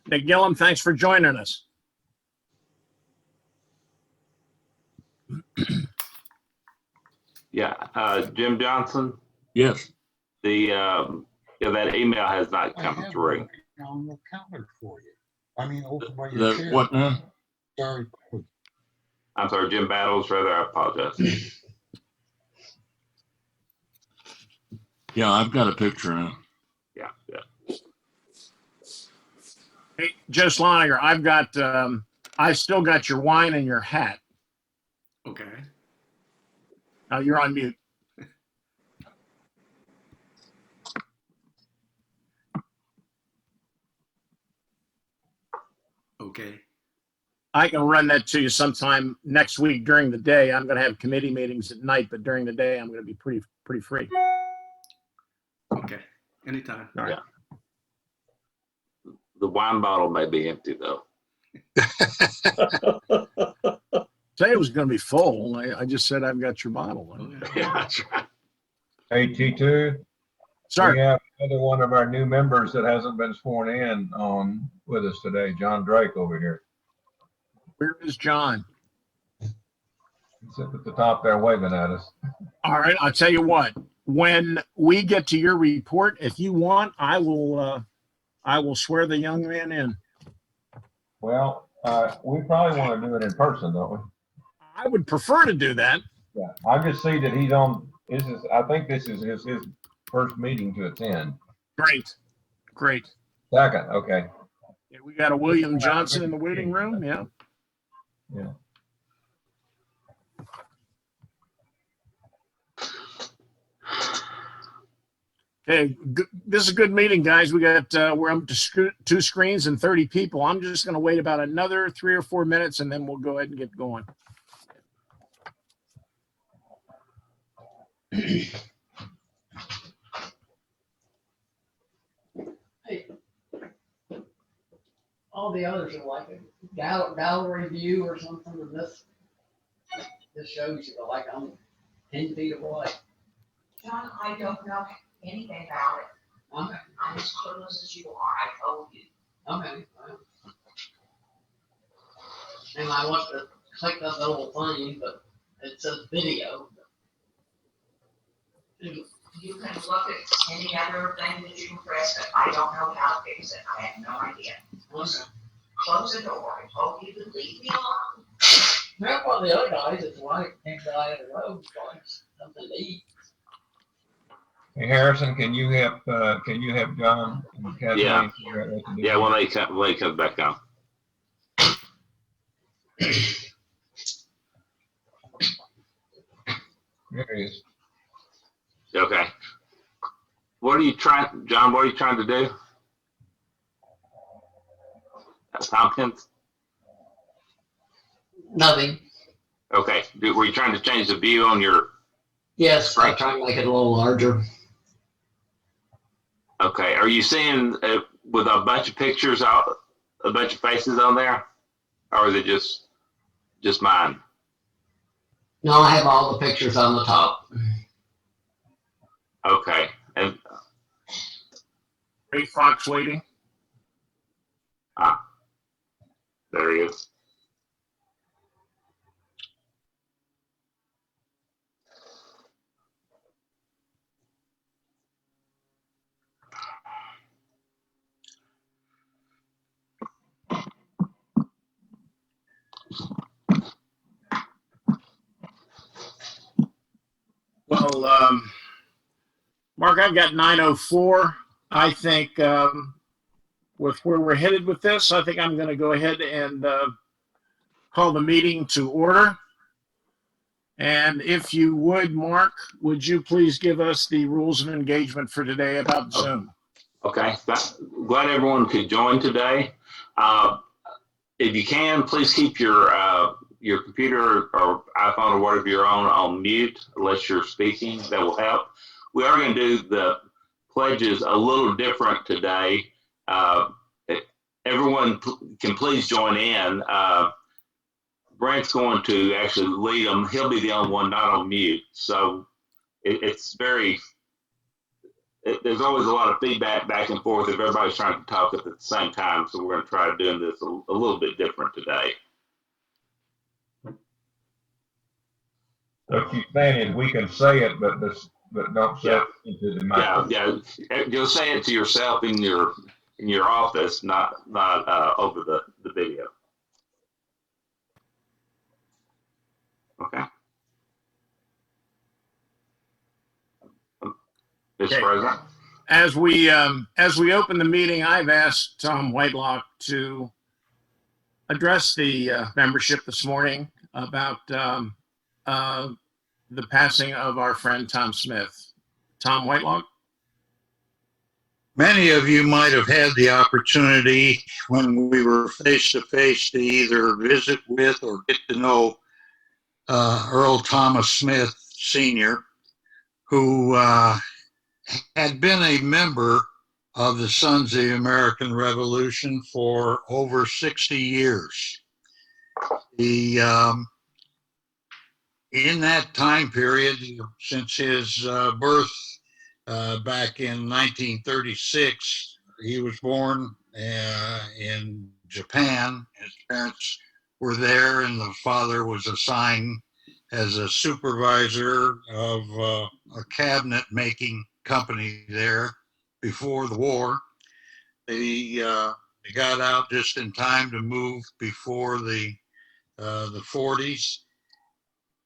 Nick Gillum, thanks for joining us. Yeah, Jim Johnson. Yes. That email has not come through. On the counter for you. I mean, over by your The chair. what now? Sorry. I'm sorry, Jim Battles. Rather, I apologize. Yeah, I've got a picture of him. Yeah. Hey, Joe Sloniger, I've still got your wine and your hat. Okay. You're on mute. Okay. I can run that to you sometime next week during the day. I'm going to have committee meetings at night, but during the day, I'm going to be pretty free. Okay. Anytime. All right. Yeah. The wine bottle may be empty though. Say it was going to be full. I just said I've got your bottle. Okay. Yeah, that's right. Hey, T2, we Sorry. have another one of our new members that hasn't been sworn in on with us today, John Drake over here. Where is John? He's up at the top there waving at us. All right. I'll tell you what. When we get to your report, if you want, I will swear the young man in. Well, we probably want to do it in person, don't we? I would prefer to do that. Yeah. I just see that he's on. I think this is his first meeting to attend. Great. Second, okay. Yeah, we got a William Johnson in the waiting room. Yeah. Yeah. Hey, this is a good meeting, guys. We're up to 2 screens and 30 people. I'm just going to wait about another 3 or 4 minutes, and then we'll go ahead and get going. Hey, all the others are like a gallery view or something, and this shows you like I'm 10 feet away. John, I don't know anything about it. Okay. I'm as clueless as you are, I told you. Okay. Well. And I want to click that little thing, but it says video. You can look at any other thing that you can press, but I don't know how to fix it. I have no idea. Okay. Close the door. I told you to leave me alone. Now, one of the other guys, it's like can't die in the road, like something to eat. Hey, Harrison, can you help John and Kathleen Yeah. figure out what to do? Yeah, when he comes back on. There he is. Okay. John, what are you trying to do? Tompkins? Nothing. Okay. Were you trying to change the view on your? Yes, I try to make it a little larger. Okay. Are you seeing with a bunch of pictures out, a bunch of faces on there, or is it just mine? No, I have all the pictures on the top. Okay. And Ray Fox waiting. there he is. Well, Mark, I've got 9:04. I think with where we're headed with this, I think I'm going to go ahead and call the meeting to order. And if you would, Mark, would you please give us the rules of engagement for today about Zoom? Okay. Glad everyone could join today. If you can, please keep your computer or iPhone or whatever you're on mute unless you're speaking. That will help. We are going to do the pledges a little different today. Everyone can please join in. Brent's going to actually lead them. He'll be the only one not on mute. So it's very there's always a lot of feedback back and forth if everybody's trying to talk at the same time. So we're going to try doing this a little bit different today. What you're saying is we can say it, but don't say it into the microphone. Yeah. You'll say it to yourself in your office, not over the video. Okay. Mr. Okay. President. As we open the meeting, I've asked Tom Whitelock to address the membership this morning about the passing of our friend Tom Smith. Tom Whitelock? Many of you might have had the opportunity when we were face to face to either visit with or get to know Earl Thomas Smith Sr., who had been a member of the Sons of the American Revolution for over 60 years. He, in that time period, since his birth back in 1936, he was born in Japan. His parents were there, and the father was assigned as a supervisor of a cabinet making company there before the war. They got out just in time to move before the 40s,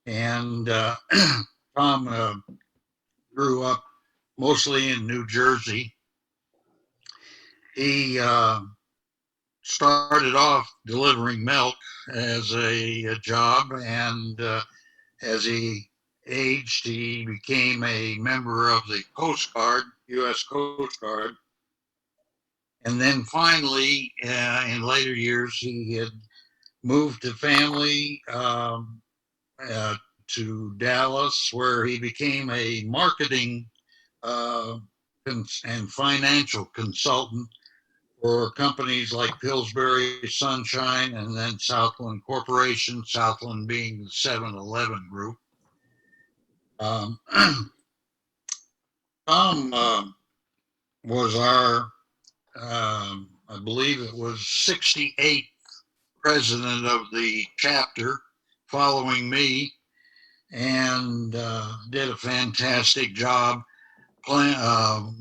and Tom grew up mostly in New Jersey. He started off delivering milk as a job, and as he aged, he became a member of the Coast Guard, U.S. Coast Guard. And then finally, in later years, he had moved the family to Dallas, where he became a marketing and financial consultant for companies like Pillsbury Sunshine and then Southland Corporation, Southland being the 7-Eleven group. Tom was our, I believe it was 68th president of the chapter following me, and did a fantastic job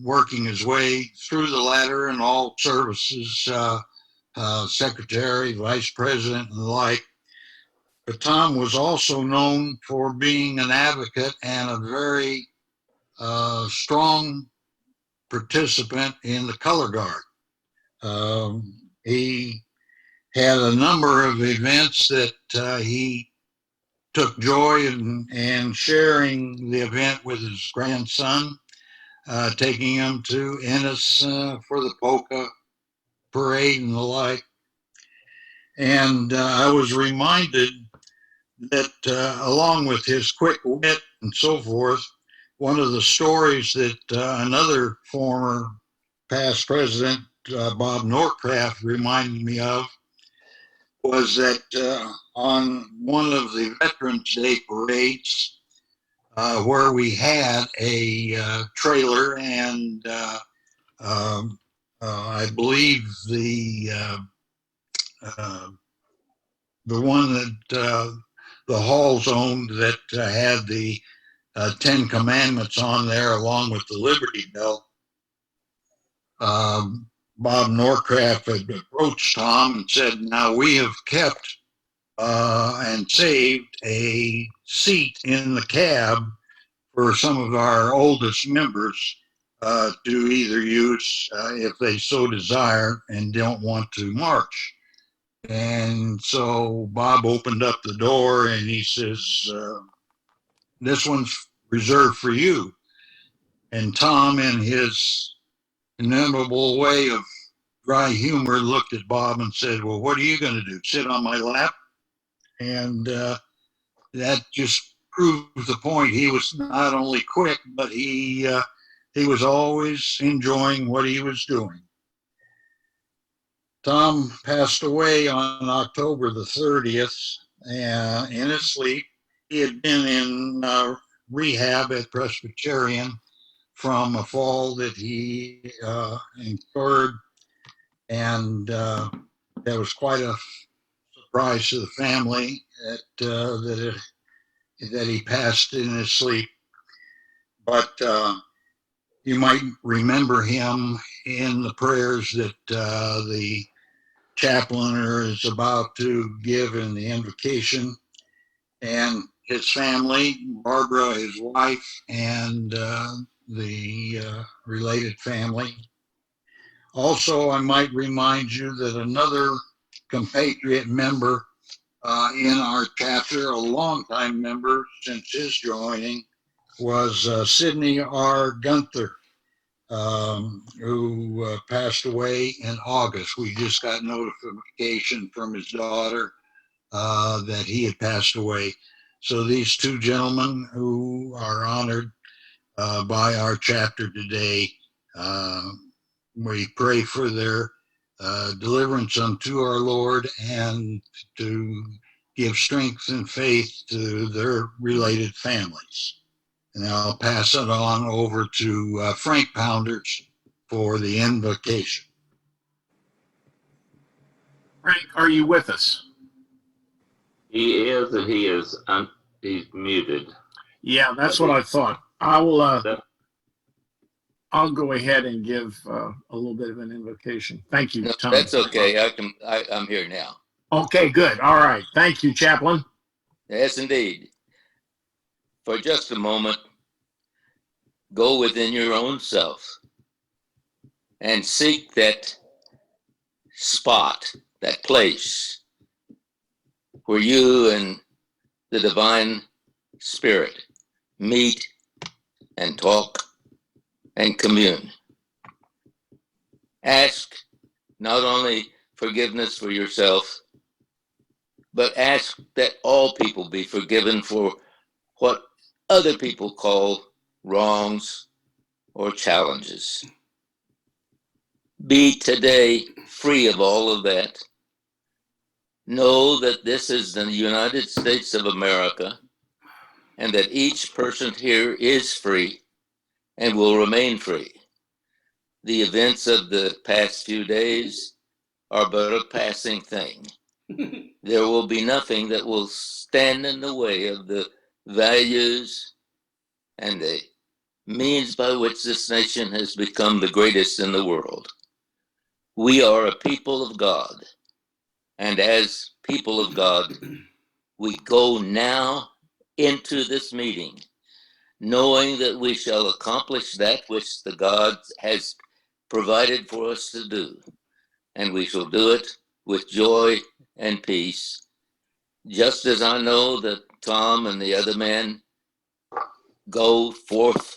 working his way through the ladder in all services, secretary, vice president, and the like. But Tom was also known for being an advocate and a very strong participant in the color guard. He had a number of events that he took joy in sharing the event with his grandson, taking him to Ennis for the polka parade and the like. And I was reminded that along with his quick wit and so forth, one of the stories that another former past president, Bob Norcraft, reminded me of was that on one of the Veterans Day parades, where we had a trailer, and I believe the one that the Halls owned that had the 10 Commandments on there along with the Liberty Bell. Bob Norcraft had approached Tom and said, now we have kept and saved a seat in the cab for some of our oldest members to either use if they so desire and don't want to march. And so Bob opened up the door and he says, this one's reserved for you. And Tom, in his inimitable way of dry humor, looked at Bob and said, well, what are you going to do? Sit on my lap? And that just proves the point. He was not only quick, but he was always enjoying what he was doing. Tom passed away on October the 30th in his sleep. He had been in rehab at Presbyterian from a fall that he incurred, and that was quite a surprise to the family that he passed in his sleep. But you might remember him in the prayers that the chaplainer is about to give in the invocation, and his family, Barbara, his wife, and the related family. Also, I might remind you that another compatriot member in our chapter, a longtime member since his joining, was Sidney R. Gunther, who passed away in August. We just got notification from his daughter that he had passed away. So these two gentlemen who are honored by our chapter today, we pray for their deliverance unto our Lord and to give strength and faith to their related families. And I'll pass it on over to Frank Pounders for the invocation. Frank, are you with us? He is, and he's muted. Yeah, that's what I thought. I'll go ahead and give a little bit of an invocation. Thank you, No, Tom. that's okay. I'm here now. Okay, good. All right. Thank you, Chaplain. Yes, indeed. For just a moment, go within your own self and seek that spot, that place where you and the divine spirit meet and talk and commune. Ask not only forgiveness for yourself, but ask that all people be forgiven for what other people call wrongs or challenges. Be today free of all of that. Know that this is the United States of America and that each person here is free and will remain free. The events of the past few days are but a passing thing. There will be nothing that will stand in the way of the values and the means by which this nation has become the greatest in the world. We are a people of God, and as people of God, we go now into this meeting, knowing that we shall accomplish that which the God has provided for us to do, and we shall do it with joy and peace, just as I know that Tom and the other men go forth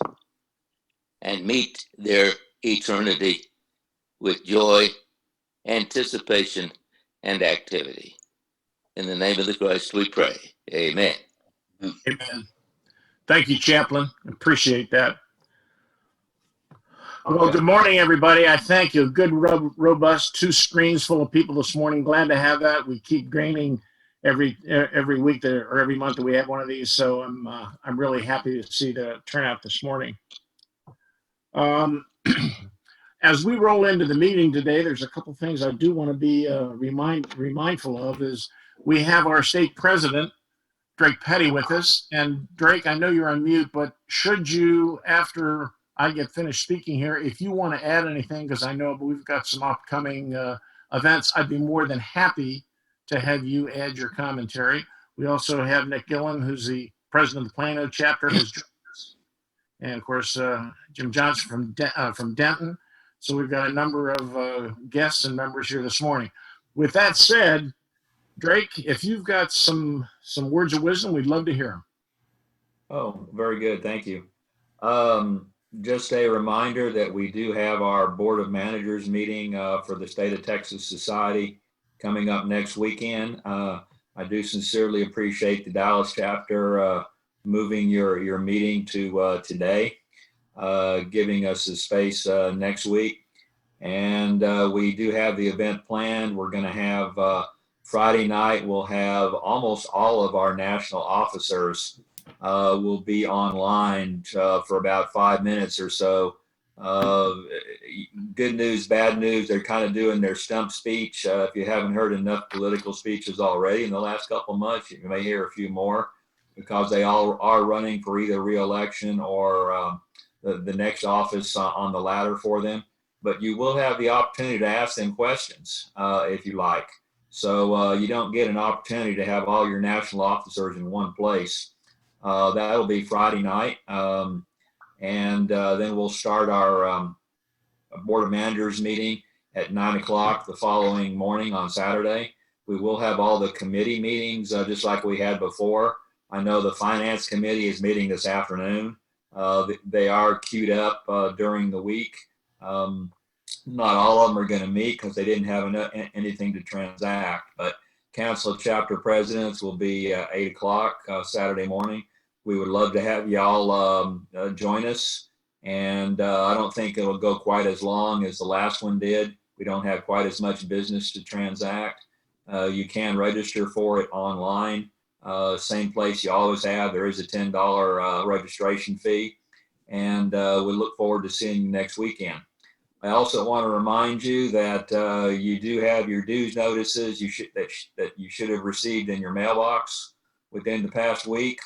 and meet their eternity with joy, anticipation, and activity. In the name of the Christ we pray. Amen. Amen. Thank you, Chaplain. Appreciate that. Well, good morning, everybody. I thank you. Good, robust 2 screens full of people this morning. Glad to have that. We keep gaining every week or every month that we have one of these. So I'm really happy to see the turnout this morning. As we roll into the meeting today, there's a couple things I do want to be mindful of. Is we have our state president, Drake Petty, with us. And Drake, I know you're on mute, but should you, after I get finished speaking here, if you want to add anything, because I know we've got some upcoming events, I'd be more than happy to have you add your commentary. We also have Nick Gillen, who's the president of the Plano chapter, who's joined us. And of course, Jim Johnson from Denton. So we've got a number of guests and members here this morning. With that said, Drake, if you've got some words of wisdom, we'd love to hear them. Oh, very good. Thank you. Just a reminder that we do have our Board of Managers meeting for the State of Texas Society coming up next weekend. I do sincerely appreciate the Dallas chapter moving your meeting to today, giving us the space next week. And we do have the event planned. We're going to have Friday night, we'll have almost all of our national officers will be online for about 5 minutes or so. Good news, bad news, they're kind of doing their stump speech. If you haven't heard enough political speeches already in the last couple of months, you may hear a few more, because they all are running for either re-election or the next office on the ladder for them. But you will have the opportunity to ask them questions if you like. So you don't get an opportunity to have all your national officers in one place. That'll be Friday night. And then we'll start our Board of Managers meeting at 9 o'clock the following morning on Saturday. We will have all the committee meetings just like we had before. I know the Finance Committee is meeting this afternoon. They are queued up during the week. Not all of them are going to meet because they didn't have anything to transact, but Council of Chapter Presidents will be 8 o'clock Saturday morning. We would love to have y'all join us. And I don't think it'll go quite as long as the last one did. We don't have quite as much business to transact. You can register for it online. Same place you always have. There is a $10 registration fee. And we look forward to seeing you next weekend. I also want to remind you that you do have your dues notices that you should have received in your mailbox within the past week.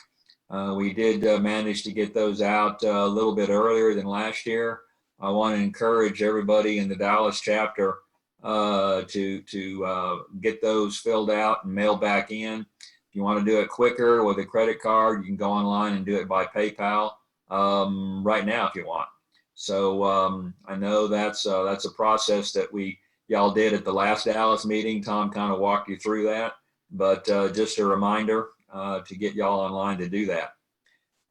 We did manage to get those out a little bit earlier than last year. I want to encourage everybody in the Dallas chapter to get those filled out and mailed back in. If you want to do it quicker with a credit card, you can go online and do it by PayPal right now if you want. So I know that's a process that y'all did at the last Dallas meeting. Tom kind of walked you through that, but just a reminder to get y'all online to do that.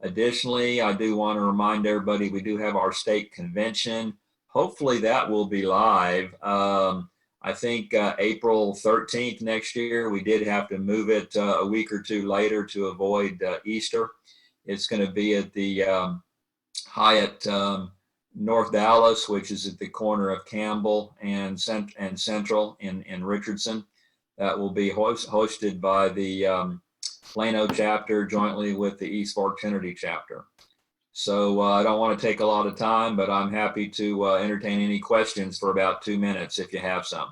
Additionally, I do want to remind everybody we do have our state convention. Hopefully that will be live. I think April 13th next year. We did have to move it a week or two later to avoid Easter. It's going to be at the Hyatt North Dallas, which is at the corner of Campbell and Central in Richardson. That will be hosted by the Plano chapter jointly with the East Fork Trinity chapter. So I don't want to take a lot of time, but I'm happy to entertain any questions for about 2 minutes if you have some.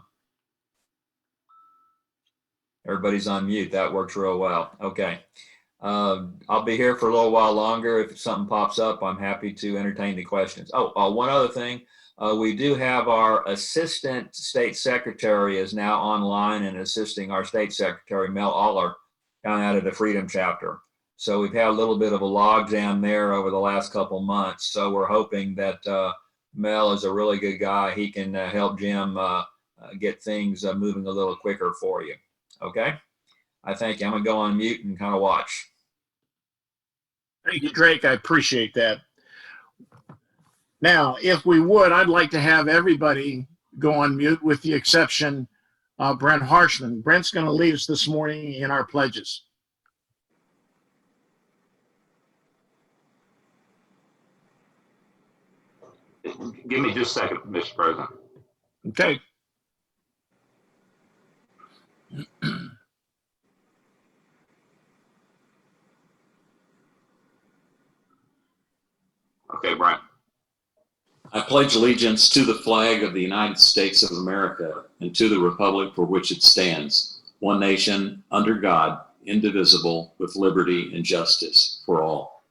Everybody's on mute. That works real well. Okay. I'll be here for a little while longer. If something pops up, I'm happy to entertain the questions. Oh, one other thing. We do have our Assistant State Secretary is now online and assisting our State Secretary, Mel Aller, down out of the Freedom Chapter. So we've had a little bit of a logjam there over the last couple months. So we're hoping that Mel is a really good guy. He can help Jim get things moving a little quicker for you. Okay? I thank you. I'm going to go on mute and kind of watch. Thank you, Drake. I appreciate that. Now, if we would, I'd like to have everybody go on mute with the exception of Brent Harshman. Brent's going to lead us this morning in our pledges. Give me just a second, Mr. President. Okay. Okay, Brian. I pledge allegiance to the flag of the United States of America and to the republic for which it stands, one nation, under God, indivisible, with liberty and justice for all.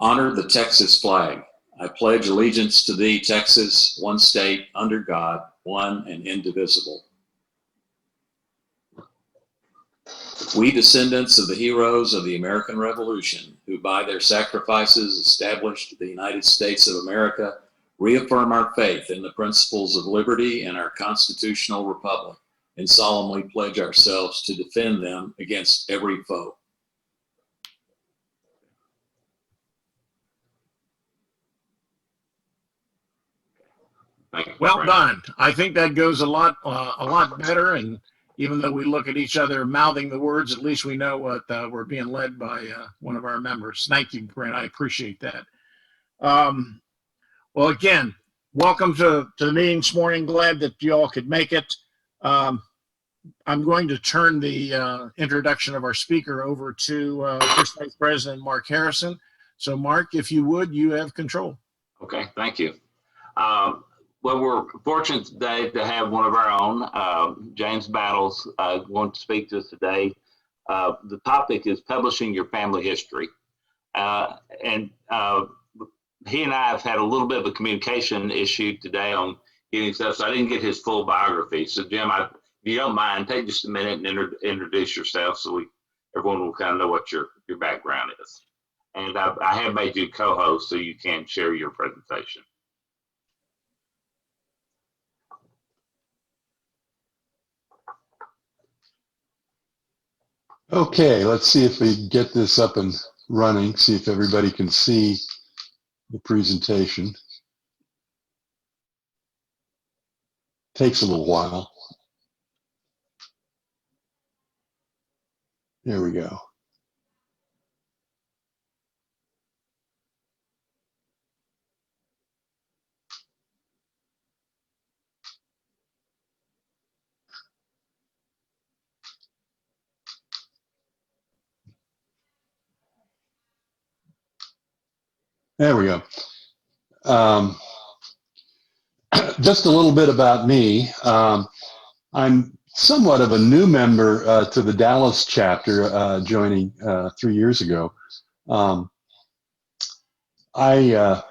Honor the Texas flag. I pledge allegiance to thee, Texas, one state, under God, one and indivisible. We, descendants of the heroes of the American Revolution, who by their sacrifices established the United States of America, reaffirm our faith in the principles of liberty and our constitutional republic, and solemnly pledge ourselves to defend them against every foe. Well done. I think that goes a lot better. And even though we look at each other mouthing the words, at least we know what we're being led by one of our members. Thank you, Brent. I appreciate that. Well, again, welcome to the meeting this morning. Glad that you all could make it. I'm going to turn the introduction of our speaker over to First Vice President Mark Harrison. So, Mark, if you would, you have control. Okay, thank you. Well, we're fortunate today to have one of our own, James Battles, going to speak to us today. The topic is publishing your family history. And he and I have had a little bit of a communication issue today on getting stuff, so I didn't get his full biography. So, Jim, if you don't mind, take just a minute and introduce yourself so everyone will kind of know what your background is. And I have made you co-host so you can share your presentation. Okay, let's see if we get this up and running, see if everybody can see the presentation. Takes a little while. There we go. There we go. Just a little bit about me. I'm somewhat of a new member to the Dallas chapter, joining 3 years ago. I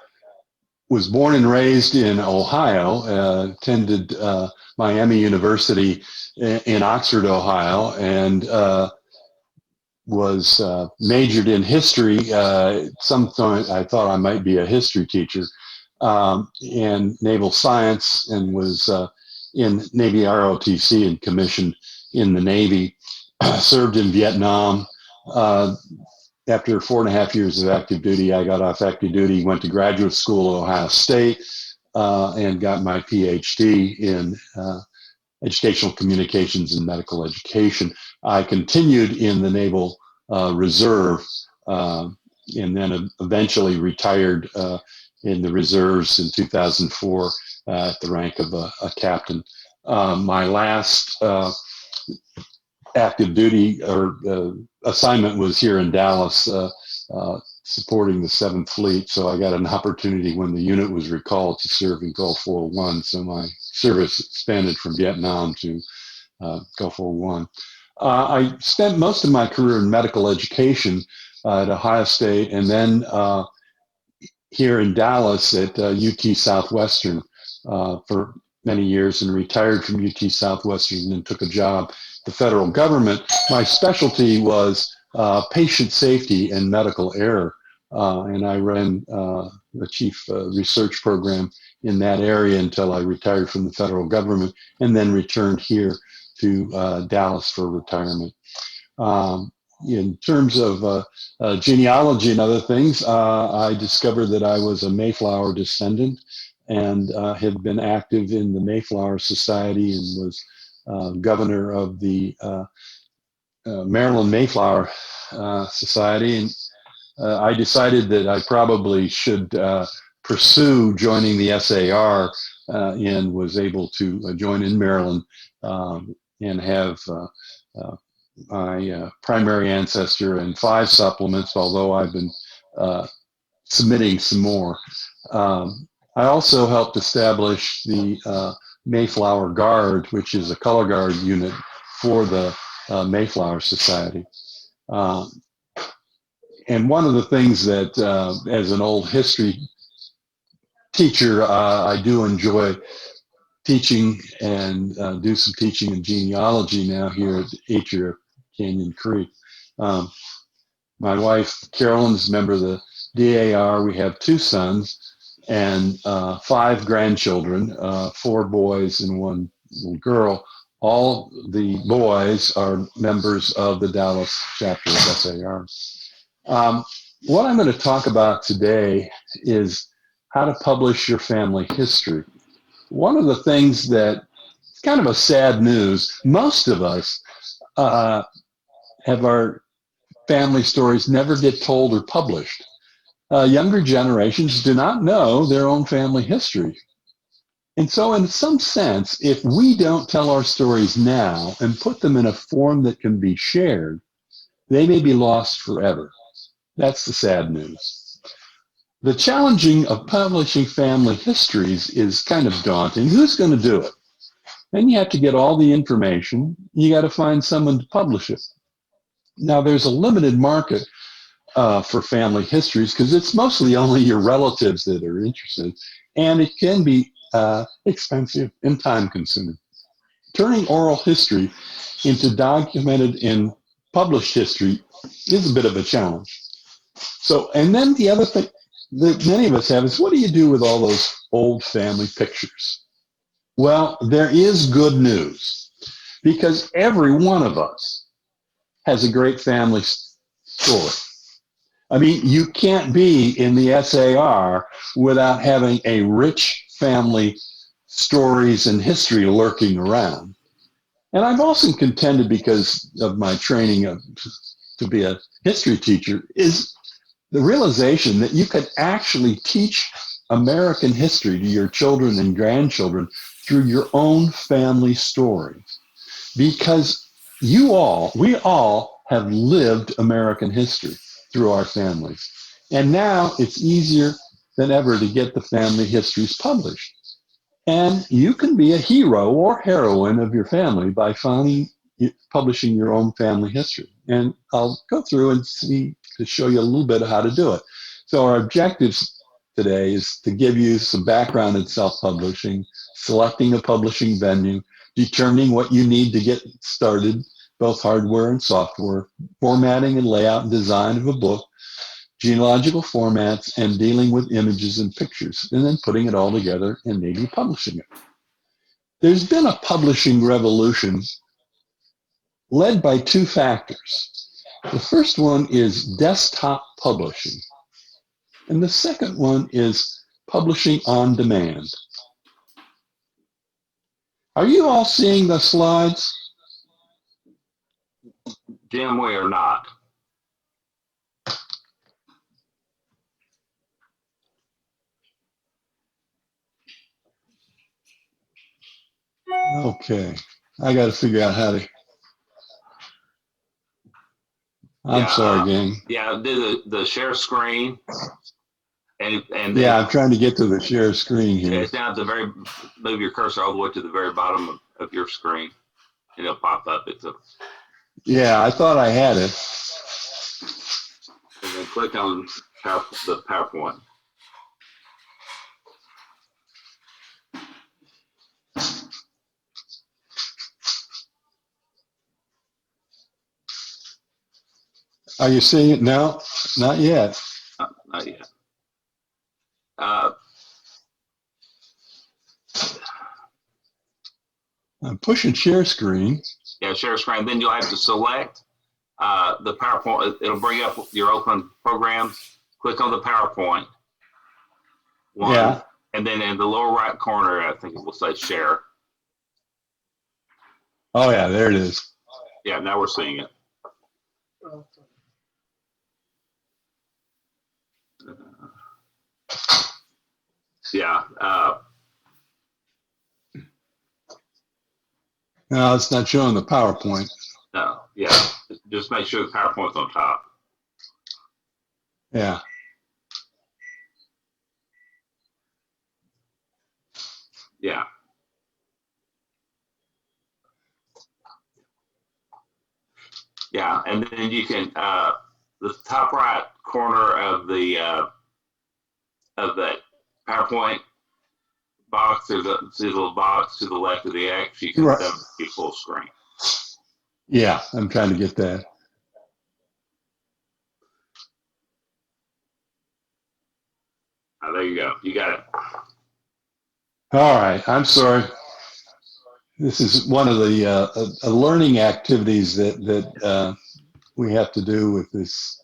was born and raised in Ohio, attended Miami University in Oxford, Ohio, and was majored in history. Some point I thought I might be a history teacher, and naval science, and was in Navy ROTC and commissioned in the Navy. Served in Vietnam. After 4.5 years of active duty, I got off active duty, went to graduate school at Ohio State, and got my PhD in educational communications and medical education. I continued in the Naval Reserve, and then eventually retired in the reserves in 2004 at the rank of a captain. My last active duty or assignment was here in Dallas, supporting the 7th Fleet. So I got an opportunity when the unit was recalled to serve in Gulf War I. So my service expanded from Vietnam to Gulf War I. I spent most of my career in medical education at Ohio State, and then here in Dallas at UT Southwestern for many years, and retired from UT Southwestern and took a job the federal government. My specialty was patient safety and medical error, and I ran the chief research program in that area until I retired from the federal government, and then returned here to Dallas for retirement. In terms of genealogy and other things, I discovered that I was a Mayflower descendant, and had been active in the Mayflower Society, and was governor of the Maryland Mayflower Society. And I decided that I probably should pursue joining the SAR, and was able to join in Maryland, and have my primary ancestor and 5 supplements, although I've been submitting some more. I also helped establish the Mayflower Guard, which is a color guard unit for the Mayflower Society. And one of the things that, as an old history teacher, I do enjoy teaching, and do some teaching in genealogy now here at Atria Canyon Creek. My wife, Carolyn, is a member of the DAR. We have 2 sons and 5 grandchildren, 4 boys and 1 little girl. All the boys are members of the Dallas chapter of SAR. What I'm going to talk about today is how to publish your family history. One of the things that, it's kind of a sad news, most of us have our family stories never get told or published. Younger generations do not know their own family history. And so in some sense, if we don't tell our stories now and put them in a form that can be shared, they may be lost forever. That's the sad news. The challenging of publishing family histories is kind of daunting. Who's going to do it? And you have to get all the information. You got to find someone to publish it. Now, there's a limited market for family histories because it's mostly only your relatives that are interested, and it can be expensive and time consuming. Turning oral history into documented and published history is a bit of a challenge. So, and then the other thing that many of us have is, what do you do with all those old family pictures? Well, there is good news, because every one of us has a great family story. I mean, you can't be in the SAR without having a rich family stories and history lurking around. And I've also contended, because of my training to be a history teacher, is the realization that you could actually teach American history to your children and grandchildren through your own family story. Because we all have lived American history through our families. And now it's easier than ever to get the family histories published. And you can be a hero or heroine of your family by publishing your own family history. And I'll go through and to show you a little bit of how to do it. So our objectives today is to give you some background in self-publishing, selecting a publishing venue, determining what you need to get started, both hardware and software, formatting and layout and design of a book, genealogical formats, and dealing with images and pictures, and then putting it all together and maybe publishing it. There's been a publishing revolution led by two factors. The first one is desktop publishing, and the second one is publishing on demand. Are you all seeing the slides? Jim, we are not. Okay, I got to figure out how to. I'm sorry, gang. Yeah, do the share screen. And then, yeah, I'm trying to get to the share screen here. It's down at the very, move your cursor all the way to the very bottom of your screen, and it'll pop up. Yeah, I thought I had it. And then click on the PowerPoint. Are you seeing it now? Not yet. Not yet. I'm pushing share screen. Yeah, share screen. Then you'll have to select the PowerPoint. It'll bring up your open programs. Click on the PowerPoint one. Yeah. And then in the lower right corner, I think it will say share. Oh, yeah, there it is. Yeah, now we're seeing it. Yeah. No, it's not showing the PowerPoint. No, yeah. Just make sure the PowerPoint's on top. Yeah. Yeah. Yeah, and then you can the top right corner of that PowerPoint box, there's a little box to the left of the X. You can Right. see full screen. Yeah, I'm trying to get that. There you go. You got it. All right. I'm sorry. This is one of the learning activities that we have to do with this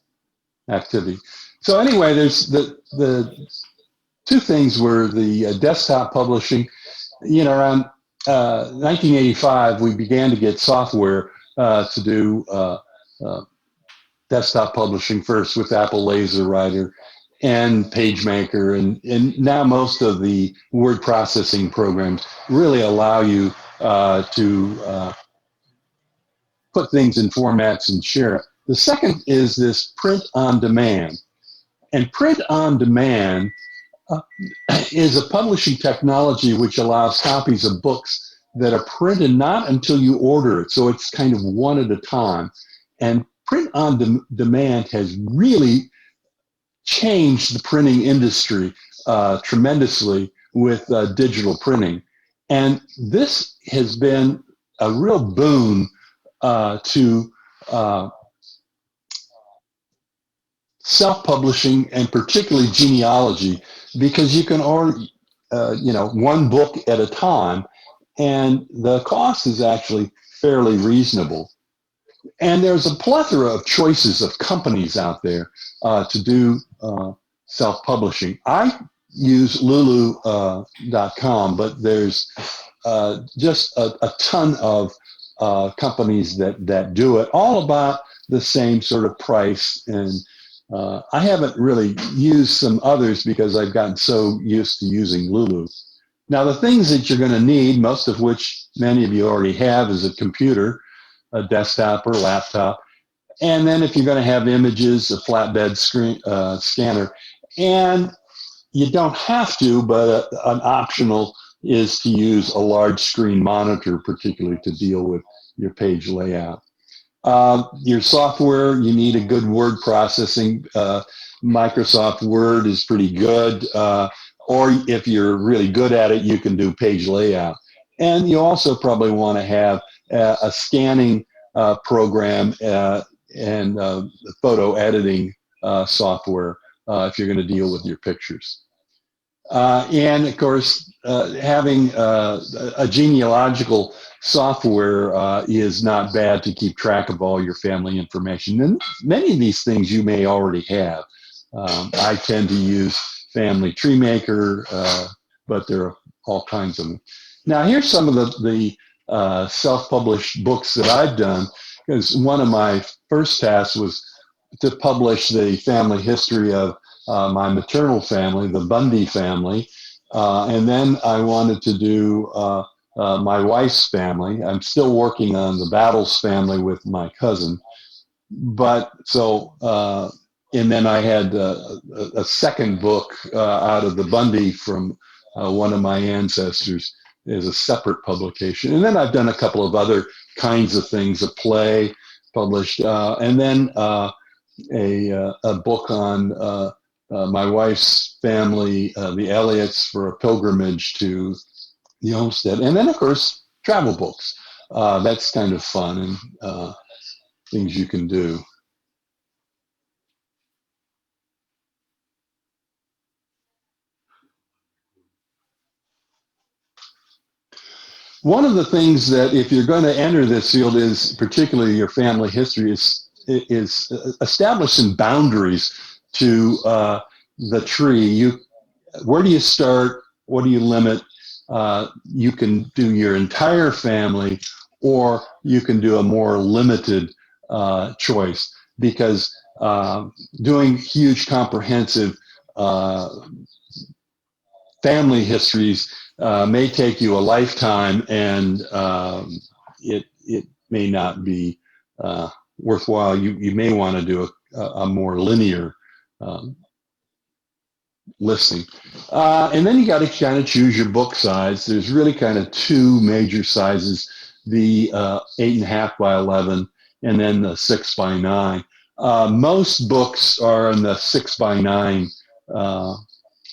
activity. So anyway, there's the two things were the desktop publishing. You know, around 1985, we began to get software to do desktop publishing first with Apple Laser Writer. and PageMaker, and now most of the word processing programs really allow you to put things in formats and share it. The second is this print on demand. And print on demand is a publishing technology which allows copies of books that are printed not until you order it. So it's kind of one at a time. And print on demand has really changed the printing industry tremendously with digital printing. And this has been a real boon to self-publishing and particularly genealogy, because you can order, one book at a time, and the cost is actually fairly reasonable. And there's a plethora of choices of companies out there to do self-publishing. I use Lulu.com, but there's just a ton of companies that do it, all about the same sort of price. And I haven't really used some others because I've gotten so used to using Lulu. Now, the things that you're going to need, most of which many of you already have, is a computer, a desktop or laptop. And then if you're going to have images, a flatbed screen scanner. And you don't have to, but an optional is to use a large screen monitor, particularly to deal with your page layout. Your software, you need a good word processing. Microsoft Word is pretty good. Or if you're really good at it, you can do page layout. And you also probably want to have a scanning program and photo editing software if you're going to deal with your pictures. And of course, having a genealogical software is not bad to keep track of all your family information. And many of these things you may already have. I tend to use Family Tree Maker, but there are all kinds of them. Now, here's some of the self-published books that I've done, because one of my first tasks was to publish the family history of my maternal family, the Bundy family, and then I wanted to do my wife's family. I'm still working on the Battles family with my cousin, but so and then I had a second book out of the Bundy from one of my ancestors as a separate publication, and then I've done a couple of other kinds of things, a play published, and then a book on my wife's family, the Elliots, for a pilgrimage to the homestead. And then, of course, travel books. That's kind of fun and things you can do. One of the things that, if you're going to enter this field, is particularly your family history, is establish some boundaries to the tree. Where do you start? What do you limit? You can do your entire family, or you can do a more limited choice, because doing huge comprehensive family histories may take you a lifetime, and it may not be worthwhile. You may want to do a more linear listing. And then you got to kind of choose your book size. There's really kind of two major sizes, the 8.5 by 11 and then the 6 by 9. Most books are in the 6 by 9,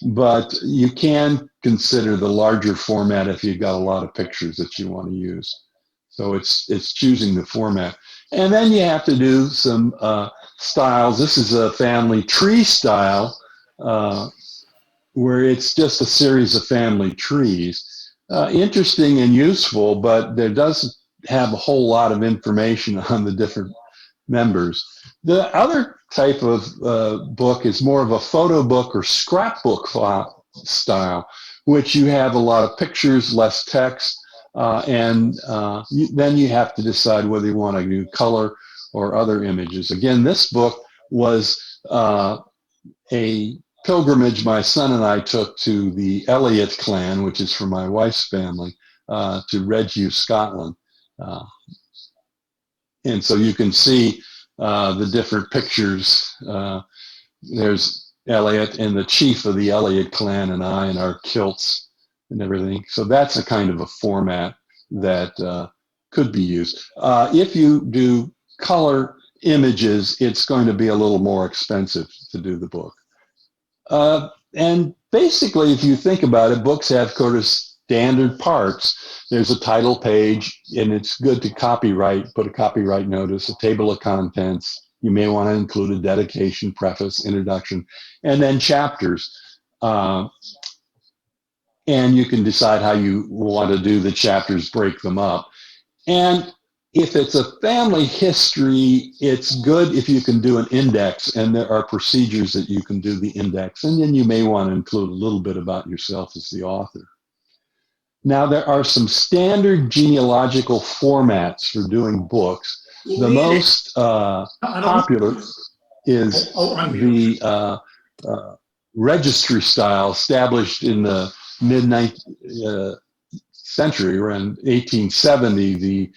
but you can consider the larger format if you've got a lot of pictures that you want to use. So it's choosing the format. And then you have to do some styles. This is a family tree style, where it's just a series of family trees. Interesting and useful, but there doesn't have a whole lot of information on the different members. The other type of book is more of a photo book or scrapbook style, which you have a lot of pictures, less text, and then you have to decide whether you want to do color or other images. Again, this book was a pilgrimage my son and I took to the Elliott clan, which is from my wife's family, to Redhew, Scotland. And so you can see the different pictures. There's Elliott and the chief of the Elliott clan and I in our kilts and everything. So that's a kind of a format that could be used. If you do color images, it's going to be a little more expensive to do the book. And basically, if you think about it, books have sort of standard parts. There's a title page, and it's good to put a copyright notice, a table of contents. You may want to include a dedication, preface, introduction, and then chapters. And you can decide how you want to do the chapters, break them up. And if it's a family history, it's good if you can do an index, and there are procedures that you can do the index, and then you may want to include a little bit about yourself as the author. Now, there are some standard genealogical formats for doing books. The most popular is the registry style established in the mid-19th century, around 1870, the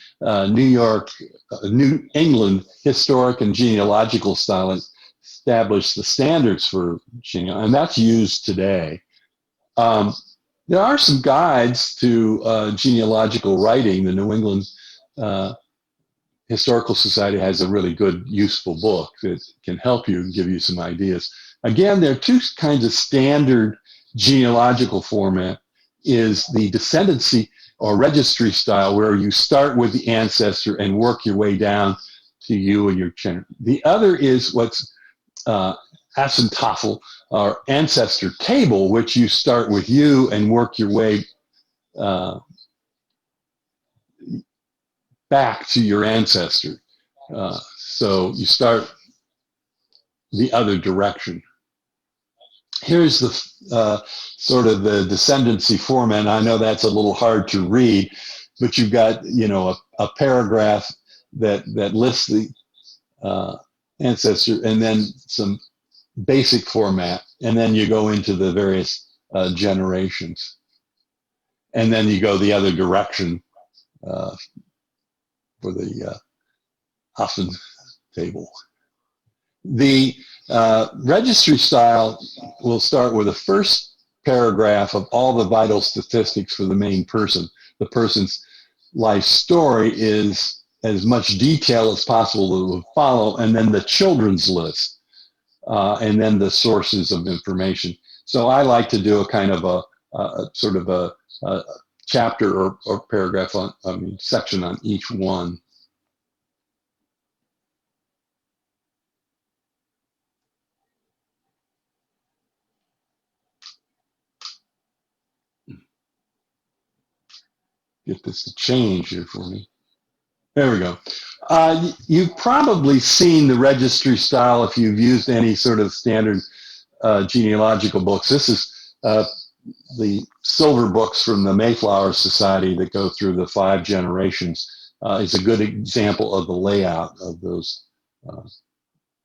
New England Historic and Genealogical style established the standards for genealogy, and that's used today. There are some guides to genealogical writing. The New England Historical Society has a really good, useful book that can help you and give you some ideas. Again, there are two kinds of standard genealogical format. Is the descendancy or registry style, where you start with the ancestor and work your way down to you and your generation. The other is what's asymptotal or ancestor table, which you start with you and work your way back to your ancestor. So you start the other direction. Here's the sort of the descendancy format. I know that's a little hard to read, but you've got, a paragraph that lists the ancestor, and then some basic format, and then you go into the various generations, and then you go the other direction for the Hoffman table. The registry style will start with the first paragraph of all the vital statistics for the main person. The person's life story is as much detail as possible that will follow, and then the children's list, and then the sources of information. So I like to do a kind of a sort of a chapter or paragraph section on each one. Get this to change here for me. There we go. You've probably seen the registry style if you've used any sort of standard genealogical books. This is the silver books from the Mayflower Society that go through the 5 generations. It's a good example of the layout of those.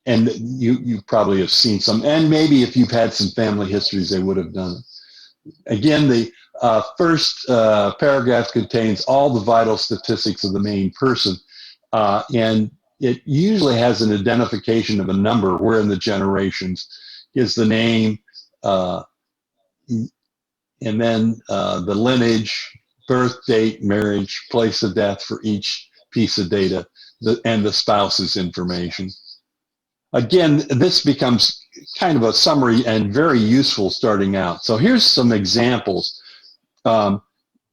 And you probably have seen some, and maybe if you've had some family histories, they would have done it. Again, the first paragraph contains all the vital statistics of the main person, and it usually has an identification of a number where in the generations is the name, and then the lineage, birth date, marriage, place of death for each piece of data, and the spouse's information. Again, this becomes kind of a summary and very useful starting out. So here's some examples.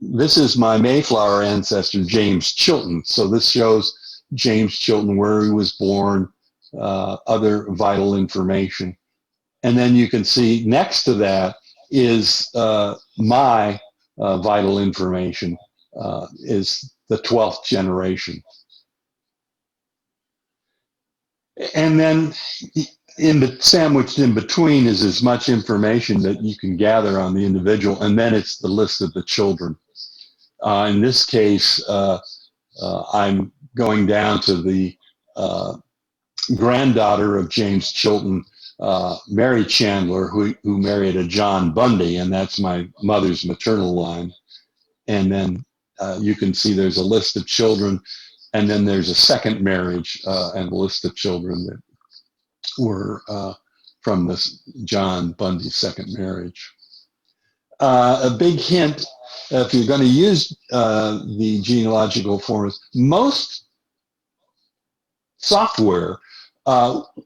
This is my Mayflower ancestor, James Chilton. So this shows James Chilton, where he was born, other vital information. And then you can see next to that is my vital information, is the 12th generation. And then sandwiched in between is as much information that you can gather on the individual, and then it's the list of the children. In this case, I'm going down to the granddaughter of James Chilton, Mary Chandler, who married a John Bundy, and that's my mother's maternal line. And then you can see there's a list of children, and then there's a second marriage and a list of children that were from this John Bundy's second marriage. A big hint, if you're going to use the genealogical forms, most software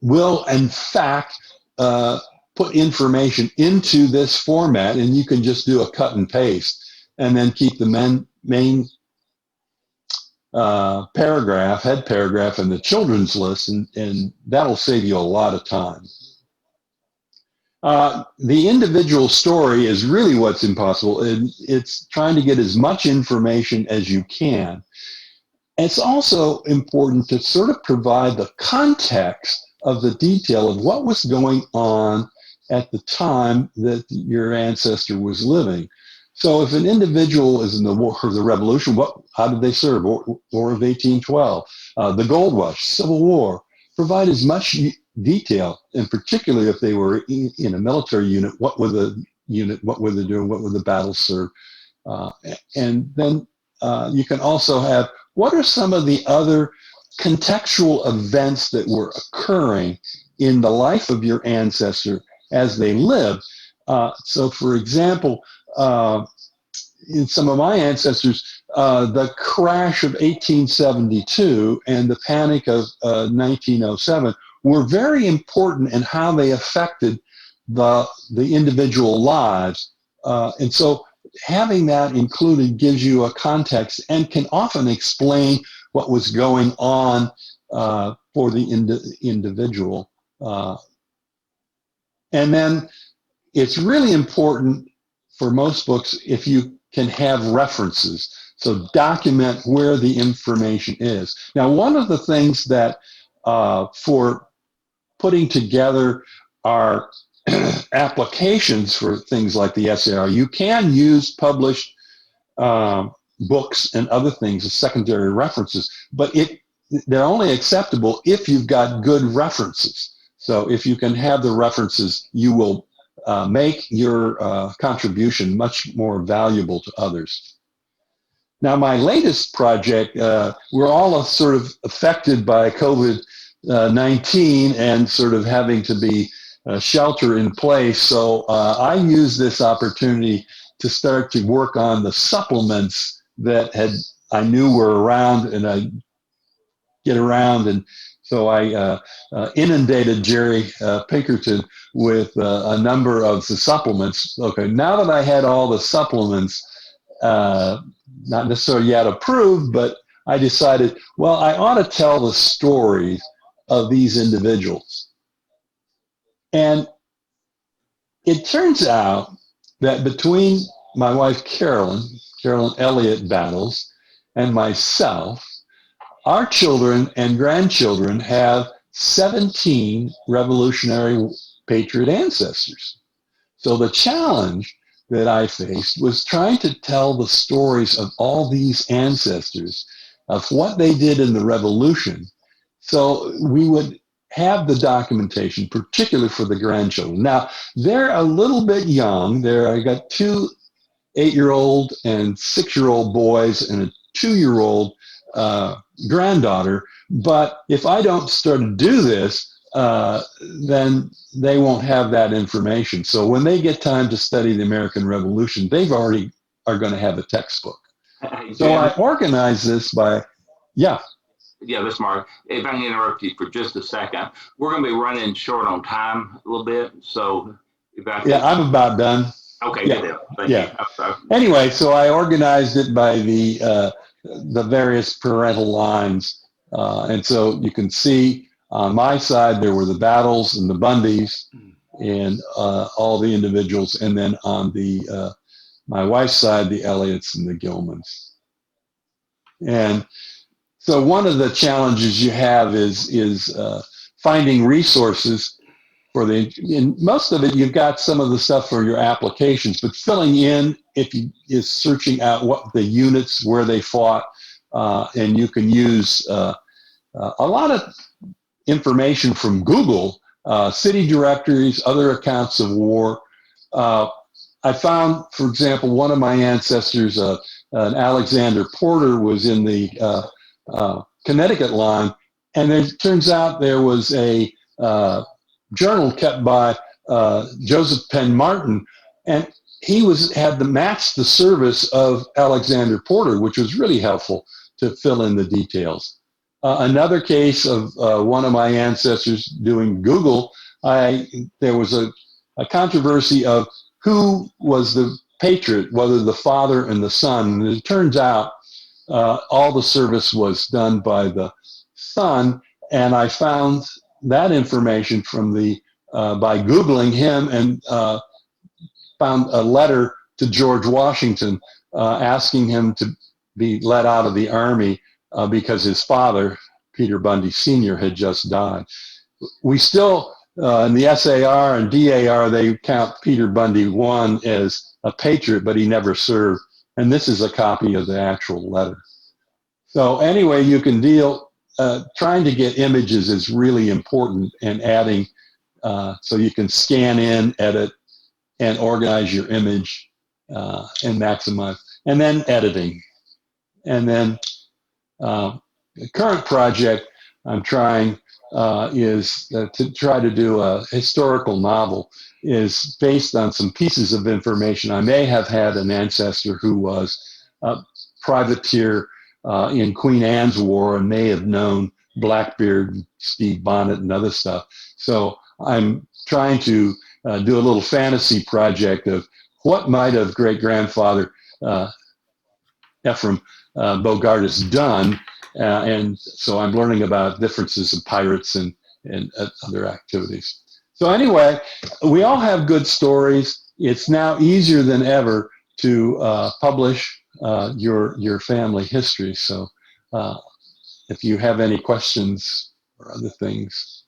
will in fact put information into this format, and you can just do a cut and paste and then keep the main paragraph, head paragraph, and the children's list, and that'll save you a lot of time. The individual story is really what's impossible. It's trying to get as much information as you can. It's also important to sort of provide the context of the detail of what was going on at the time that your ancestor was living. So if an individual is in the War of the Revolution, how did they serve? War of 1812, the Gold Rush, Civil War. Provide as much detail, and particularly if they were in a military unit, what were they doing, what were the battles served? And then you can also have, what are some of the other contextual events that were occurring in the life of your ancestor as they lived? So for example, in some of my ancestors, the crash of 1872 and the panic of 1907 were very important in how they affected the individual lives. And so having that included gives you a context and can often explain what was going on for the individual. And then it's really important for most books if you can have references. So document where the information is. Now, one of the things that for putting together our applications for things like the SAR, you can use published books and other things as secondary references, but they're only acceptable if you've got good references. So if you can have the references, you will make your contribution much more valuable to others. Now, my latest project, we're all sort of affected by COVID-19 and sort of having to be shelter in place. So I use this opportunity to start to work on the supplements that I knew were around, and I get around. And so I inundated Jerry Pinkerton with a number of the supplements. Okay, now that I had all the supplements, not necessarily yet approved, but I decided, well, I ought to tell the stories of these individuals. And it turns out that between my wife, Carolyn Elliott Battles, and myself, our children and grandchildren have 17 Revolutionary Patriot ancestors. So the challenge that I faced was trying to tell the stories of all these ancestors, of what they did in the Revolution, so we would have the documentation, particularly for the grandchildren. Now, they're a little bit young. I got 2 8-year-old and 6-year-old boys and a 2-year-old granddaughter. But if I don't start to do this, then they won't have that information. So when they get time to study the American Revolution, they've already are going to have a textbook. So I organize this by, Yeah, this is Mark. If I can interrupt you for just a second, we're going to be running short on time a little bit. So if I could, I'm about done. Okay, Yeah. good. Thank Yeah. you. Anyway, so I organized it by the various parental lines. And so you can see on my side, there were the Battles and the Bundys and all the individuals. And then on the my wife's side, the Elliots and the Gilmans. And so one of the challenges you have is finding resources for in most of it, you've got some of the stuff for your applications, but filling in is searching out what the units, where they fought, and you can use a lot of information from Google city directories, other accounts of war. I found, for example, one of my ancestors, an Alexander Porter, was in the Connecticut line, and it turns out there was a journal kept by Joseph Penn Martin, and he had to match the service of Alexander Porter, which was really helpful to fill in the details. Another case of one of my ancestors doing Google, there was a controversy of who was the patriot, whether the father and the son. And it turns out all the service was done by the son, and I found that information from by Googling him, and found a letter to George Washington asking him to be let out of the army because his father, Peter Bundy Sr., had just died. We still, in the SAR and DAR, they count Peter Bundy I as a patriot, but he never served. And this is a copy of the actual letter. So anyway, you can trying to get images is really important, and adding, so you can scan in, edit, and organize your image and maximize, and then editing. And then the current project I'm trying is to try to do a historical novel, is based on some pieces of information. I may have had an ancestor who was a privateer in Queen Anne's War and may have known Blackbeard, Stede Bonnet, and other stuff. So I'm trying to do a little fantasy project of what might have great-grandfather Ephraim Bogardus done, and so I'm learning about differences of pirates and other activities. So anyway, we all have good stories. It's now easier than ever to publish your family history. So if you have any questions or other things,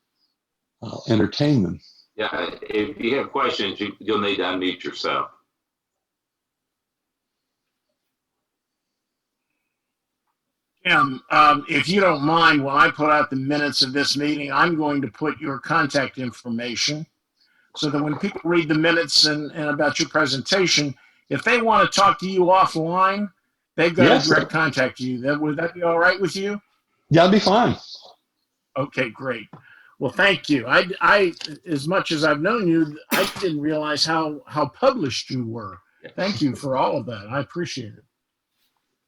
I'll entertain them. Yeah, if you have questions, you'll need to unmute yourself. Jim, if you don't mind, when I put out the minutes of this meeting, I'm going to put your contact information so that when people read the minutes and about your presentation, if they want to talk to you offline, they've got Yes, a direct contact to you. Would that be all right with you? Yeah, it'll be fine. Okay, great. Well, thank you. I as much as I've known you, I didn't realize how published you were. Thank you for all of that. I appreciate it.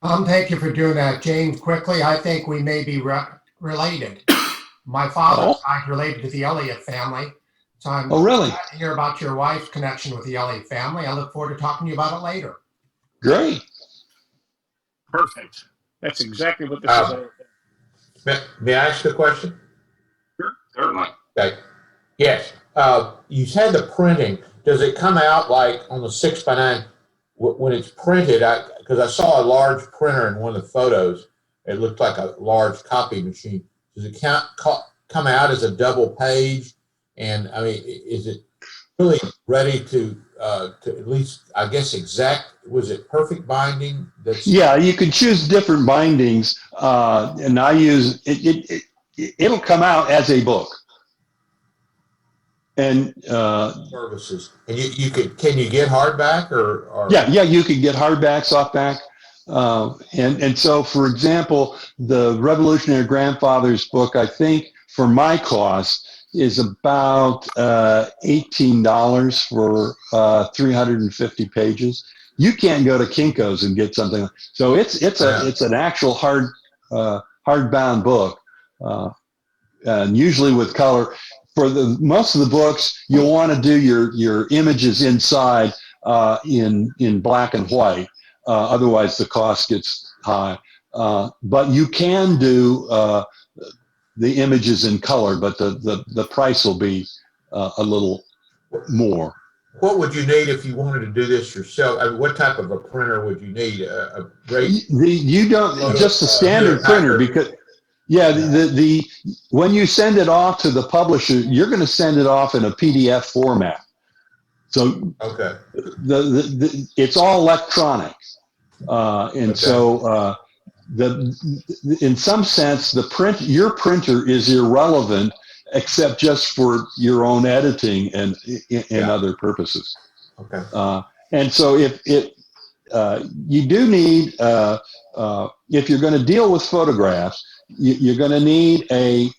Thank you for doing that, James. Quickly, I think we may be related. My father's side related to the Elliott family. So I'm really? glad to hear about your wife's connection with the Elliott family. I look forward to talking to you about it later. Great. Perfect. That's exactly what this is all about. May I ask a question? Sure, certainly. Okay. Yes. You said the printing. Does it come out like on the 6x9 when it's printed? Because I saw a large printer in one of the photos. It looked like a large copy machine. Does it come out as a double page? And I mean, is it really ready to at least, I guess, was it perfect binding? Yeah, you can choose different bindings, and I use it'll come out as a book. And services. And can you get hardback or? Yeah, you can get hardback, softback, and so, for example, the Revolutionary Grandfathers book, I think for my cost is about $18 for 350 pages. You can't go to Kinko's and get something. So it's an actual hardbound book, and usually with color. For most of the books, you'll want to do your images inside in black and white. Otherwise, the cost gets high. But you can do the images in color, but the price will be a little more. What would you need if you wanted to do this yourself? I mean, what type of a printer would you need? A great. You don't just a standard printer because. Yeah, the when you send it off to the publisher, you're going to send it off in a PDF format. So okay, it's all electronic, and so in some sense, your printer is irrelevant except just for your own editing and Yeah. other purposes. Okay. And so if you do need, if you're going to deal with photographs, you're going to need a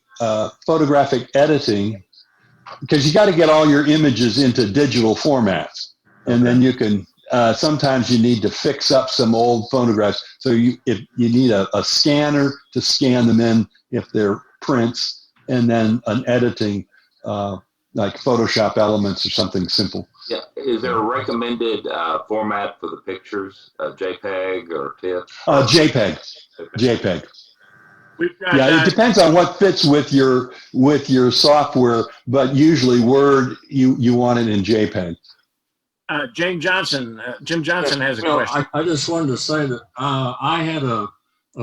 photographic editing, because you got to get all your images into digital formats. And then you can, sometimes you need to fix up some old photographs. So if you need a scanner to scan them in if they're prints, and then an editing like Photoshop Elements or something simple. Yeah. Is there a recommended format for the pictures? JPEG or TIFF? JPEG. JPEG. We've got, Yeah, it depends on what fits with your software, but usually Word, you want it in JPEG. Jim Johnson has a Well, question. I just wanted to say that I had a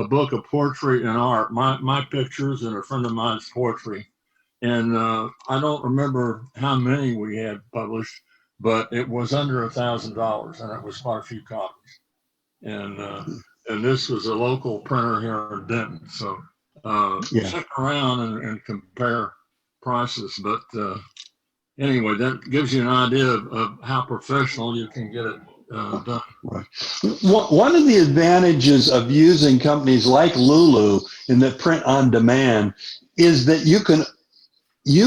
book of poetry and art, my pictures and a friend of mine's poetry. And I don't remember how many we had published, but it was under $1,000, and it was quite a few copies. And this was a local printer here in Denton. So check around and compare prices. But anyway, that gives you an idea of how professional you can get it done. Right. One of the advantages of using companies like Lulu in the print on demand is that you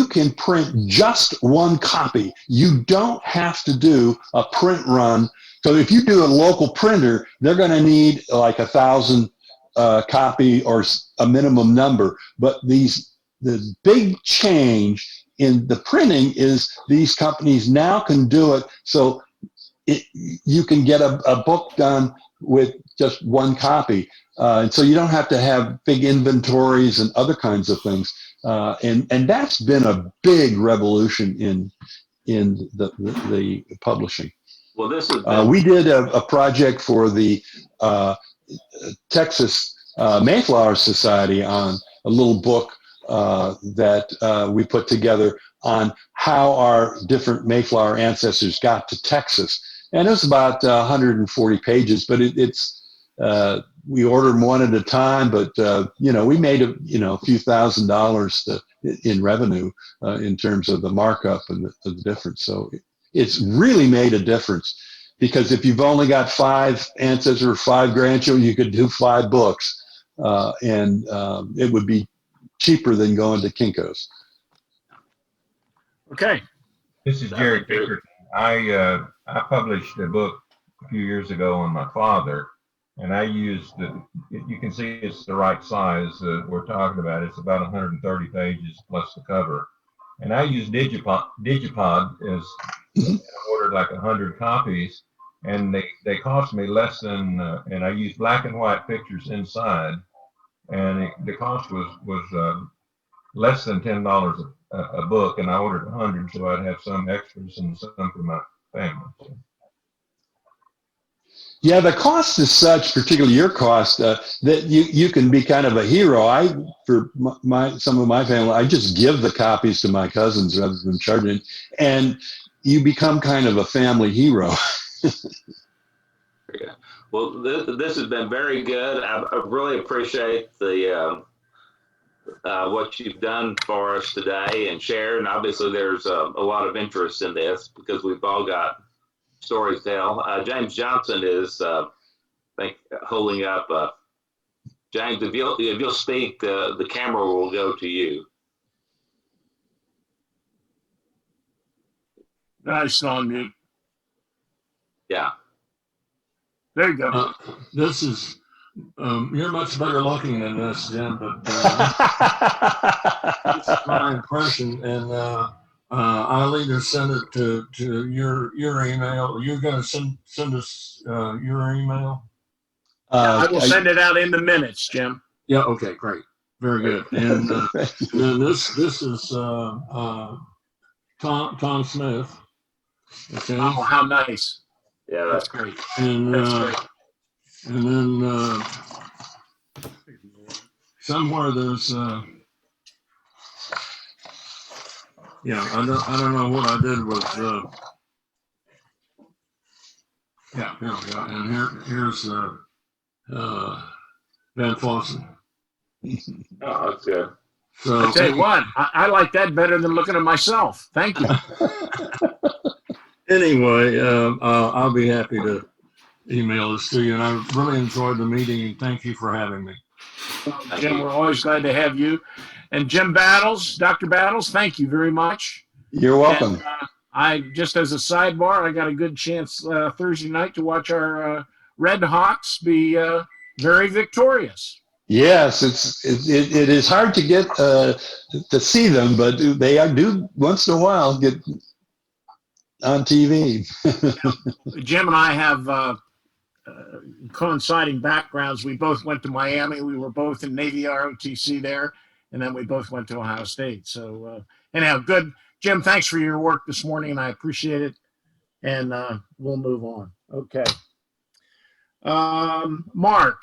can print just one copy. You don't have to do a print run. So if you do a local printer, they're going to need like 1,000 copy or a minimum number. But the big change in the printing is these companies now can do it. So you can get a book done with just one copy. And so you don't have to have big inventories and other kinds of things. And that's been a big revolution in the publishing. Well, this is we did a project for the Texas Mayflower Society on a little book that we put together on how our different Mayflower ancestors got to Texas. And it was about 140 pages, but it's we ordered them one at a time, but we made a few $1,000s in revenue in terms of the markup and the difference. So it's really made a difference, because if you've only got 5 ancestors or 5 grandchildren, you could do 5 books, and it would be cheaper than going to Kinko's. Okay. This is Jerry Pinkerton. I published a book a few years ago on my father, and I used you can see it's the right size we're talking about. It's about 130 pages plus the cover. And I used Digipod as I ordered like 100 copies, and they cost me less than, and I used black and white pictures inside, and the cost was less than $10 a book, and I ordered 100 so I'd have some extras and some for my family. So. Yeah, the cost is such, particularly your cost, that you can be kind of a hero. For some of my family, I just give the copies to my cousins rather than charging, and you become kind of a family hero. Yeah. Well, this has been very good. I really appreciate the what you've done for us today and shared. And obviously, there's a lot of interest in this because we've all got stories to tell. James Johnson is, I think, holding up. James, if you'll speak, the camera will go to you. Nice on mute. Yeah. There you go. This is, you're much better looking than this, Jim, but this is my impression. And I'll either send it to your email. You're going to send us your email? I will send it out in the minutes, Jim. Yeah, okay, great. Very good. And then this is Tom Smith. Okay. Oh, how nice. Yeah, that's great. And then somewhere there's I don't know what I did with here we go. And here's Van Fossen. Oh, that's good. So I tell you what, I like that better than looking at myself. Thank you. anyway, I'll be happy to email this to you. And I really enjoyed the meeting, and thank you for having me. Jim, we're always glad to have you. And Jim Battles, Dr. Battles, thank you very much. You're welcome. And, I just as a sidebar, I got a good chance Thursday night to watch our Red Hawks be very victorious. Yes, it is hard to get to see them, but they do once in a while get on TV. Jim and I have coinciding backgrounds. We both went to Miami. We were both in Navy ROTC there, and then we both went to Ohio State. So anyhow, good. Jim, thanks for your work this morning, and I appreciate it. And we'll move on. Okay. Mark,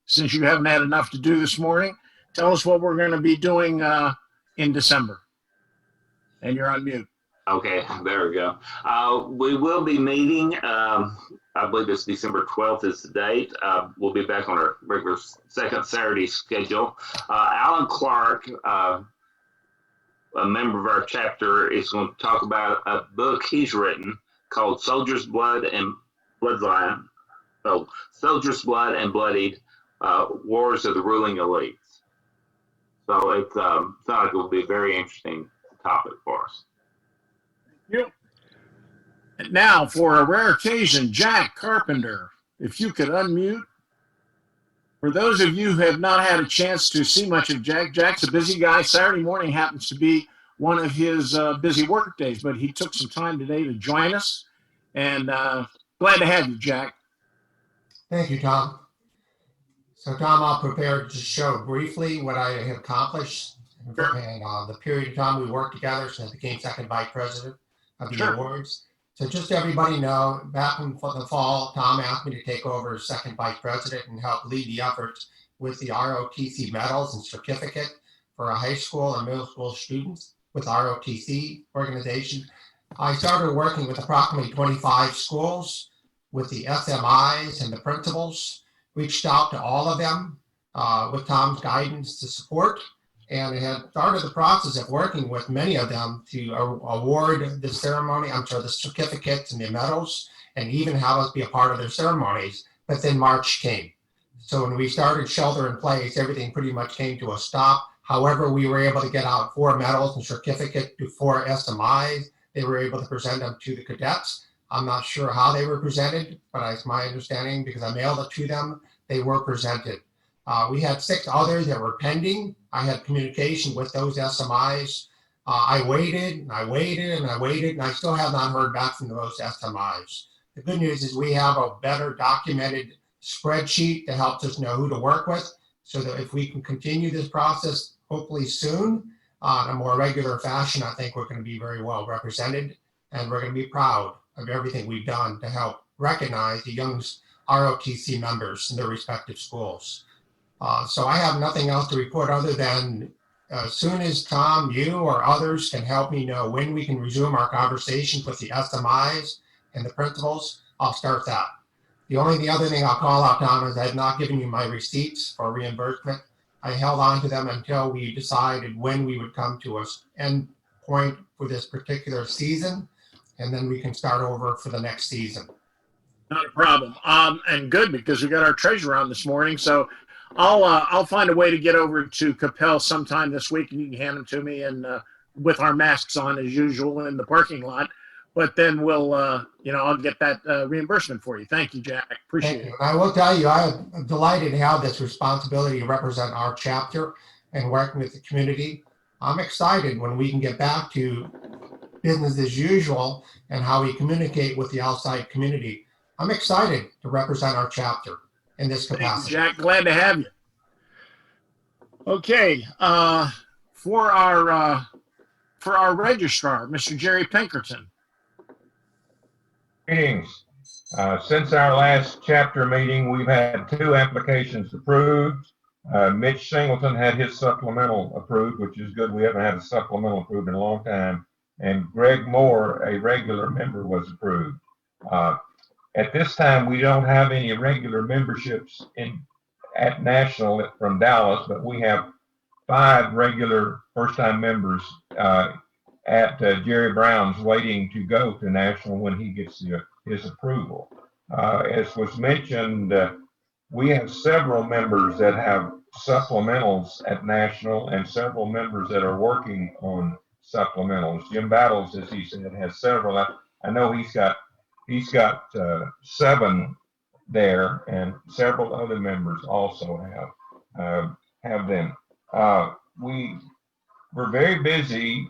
since you haven't had enough to do this morning, tell us what we're going to be doing in December. And you're on mute. Okay, there we go. We will be meeting, I believe it's December 12th is the date. We'll be back on our regular second Saturday schedule. Alan Clark, a member of our chapter, is going to talk about a book he's written called Soldier's Blood and Bloodline. Oh, Soldier's Blood and Bloodied Wars of the Ruling Elites. So it sounds like it will be a very interesting topic for us. Yep. Now, for a rare occasion, Jack Carpenter, if you could unmute. For those of you who have not had a chance to see much of Jack, Jack's a busy guy. Saturday morning happens to be one of his busy work days, but he took some time today to join us. And glad to have you, Jack. Thank you, Tom. So, Tom, I'll prepare to show briefly what I have accomplished and the period of time we worked together since I became second vice president of the awards. So just so everybody know, back in the fall, Tom asked me to take over as second vice president and help lead the efforts with the ROTC medals and certificate for our high school and middle school students with ROTC organization. I started working with approximately 25 schools with the SMIs and the principals, reached out to all of them with Tom's guidance to support, and had started the process of working with many of them to award the certificates and the medals, and even have us be a part of their ceremonies. But then March came. So when we started shelter in place, everything pretty much came to a stop. However, we were able to get out 4 medals and certificates to 4 SMIs. They were able to present them to the cadets. I'm not sure how they were presented, but it's my understanding, because I mailed it to them, they were presented. We had 6 others that were pending. I had communication with those SMIs. I waited and I waited and I waited, and I still have not heard back from those SMIs. The good news is we have a better documented spreadsheet that helps us know who to work with, so that if we can continue this process, hopefully soon, in a more regular fashion, I think we're going to be very well represented, and we're going to be proud of everything we've done to help recognize the young ROTC members in their respective schools. So I have nothing else to report other than as soon as Tom, you or others can help me know when we can resume our conversations with the SMIs and the principals, I'll start that. The other thing I'll call out, Tom, is I have not given you my receipts for reimbursement. I held on to them until we decided when we would come to an end point for this particular season, and then we can start over for the next season. Not a problem. And good, because we got our treasurer on this morning. So I'll find a way to get over to Capel sometime this week, and you can hand them to me, and with our masks on as usual in the parking lot. But then we'll, I'll get that reimbursement for you. Thank you, Jack. Appreciate it. I will tell you, I am delighted to have this responsibility to represent our chapter and working with the community. I'm excited when we can get back to business as usual and how we communicate with the outside community. I'm excited to represent our chapter in this capacity. Thank you, Jack, glad to have you. Okay, for our registrar, Mr. Jerry Pinkerton. Greetings. Since our last chapter meeting, we've had 2 applications approved. Mitch Singleton had his supplemental approved, which is good. We haven't had a supplemental approved in a long time. And Greg Moore, a regular member, was approved. At this time, we don't have any regular memberships at National from Dallas, but we have 5 regular first-time members at Jerry Brown's waiting to go to national when he gets his approval. As was mentioned, we have several members that have supplementals at national and several members that are working on supplementals. Jim Battles, as he said, has several. I know he's got 7 there, and several other members also have them. We're very busy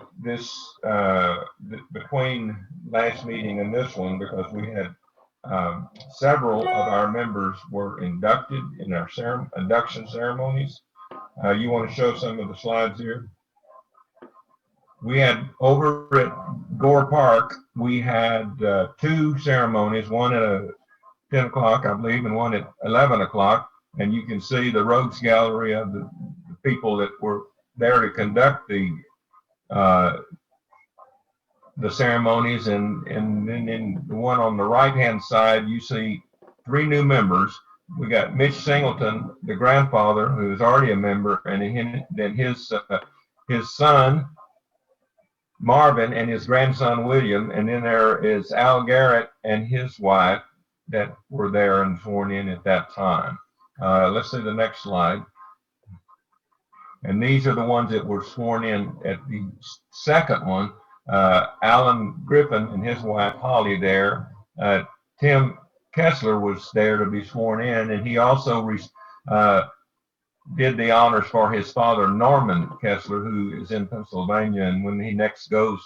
between last meeting and this one because we had several of our members were inducted in our induction ceremonies. You want to show some of the slides here? We had over at Gore Park, we had 2 ceremonies, one at 10 o'clock, I believe, and one at 11 o'clock. And you can see the rogues gallery of the people that were there to conduct the ceremonies, and then in the one on the right-hand side, you see 3 new members. We got Mitch Singleton, the grandfather, who is already a member, and then his son Marvin and his grandson William, and then there is Al Garrett and his wife that were there and sworn in at that time. Let's see the next slide. And these are the ones that were sworn in at the second one. Alan Griffin and his wife Holly there. Tim Kessler was there to be sworn in, and he also did the honors for his father Norman Kessler, who is in Pennsylvania. And when he next goes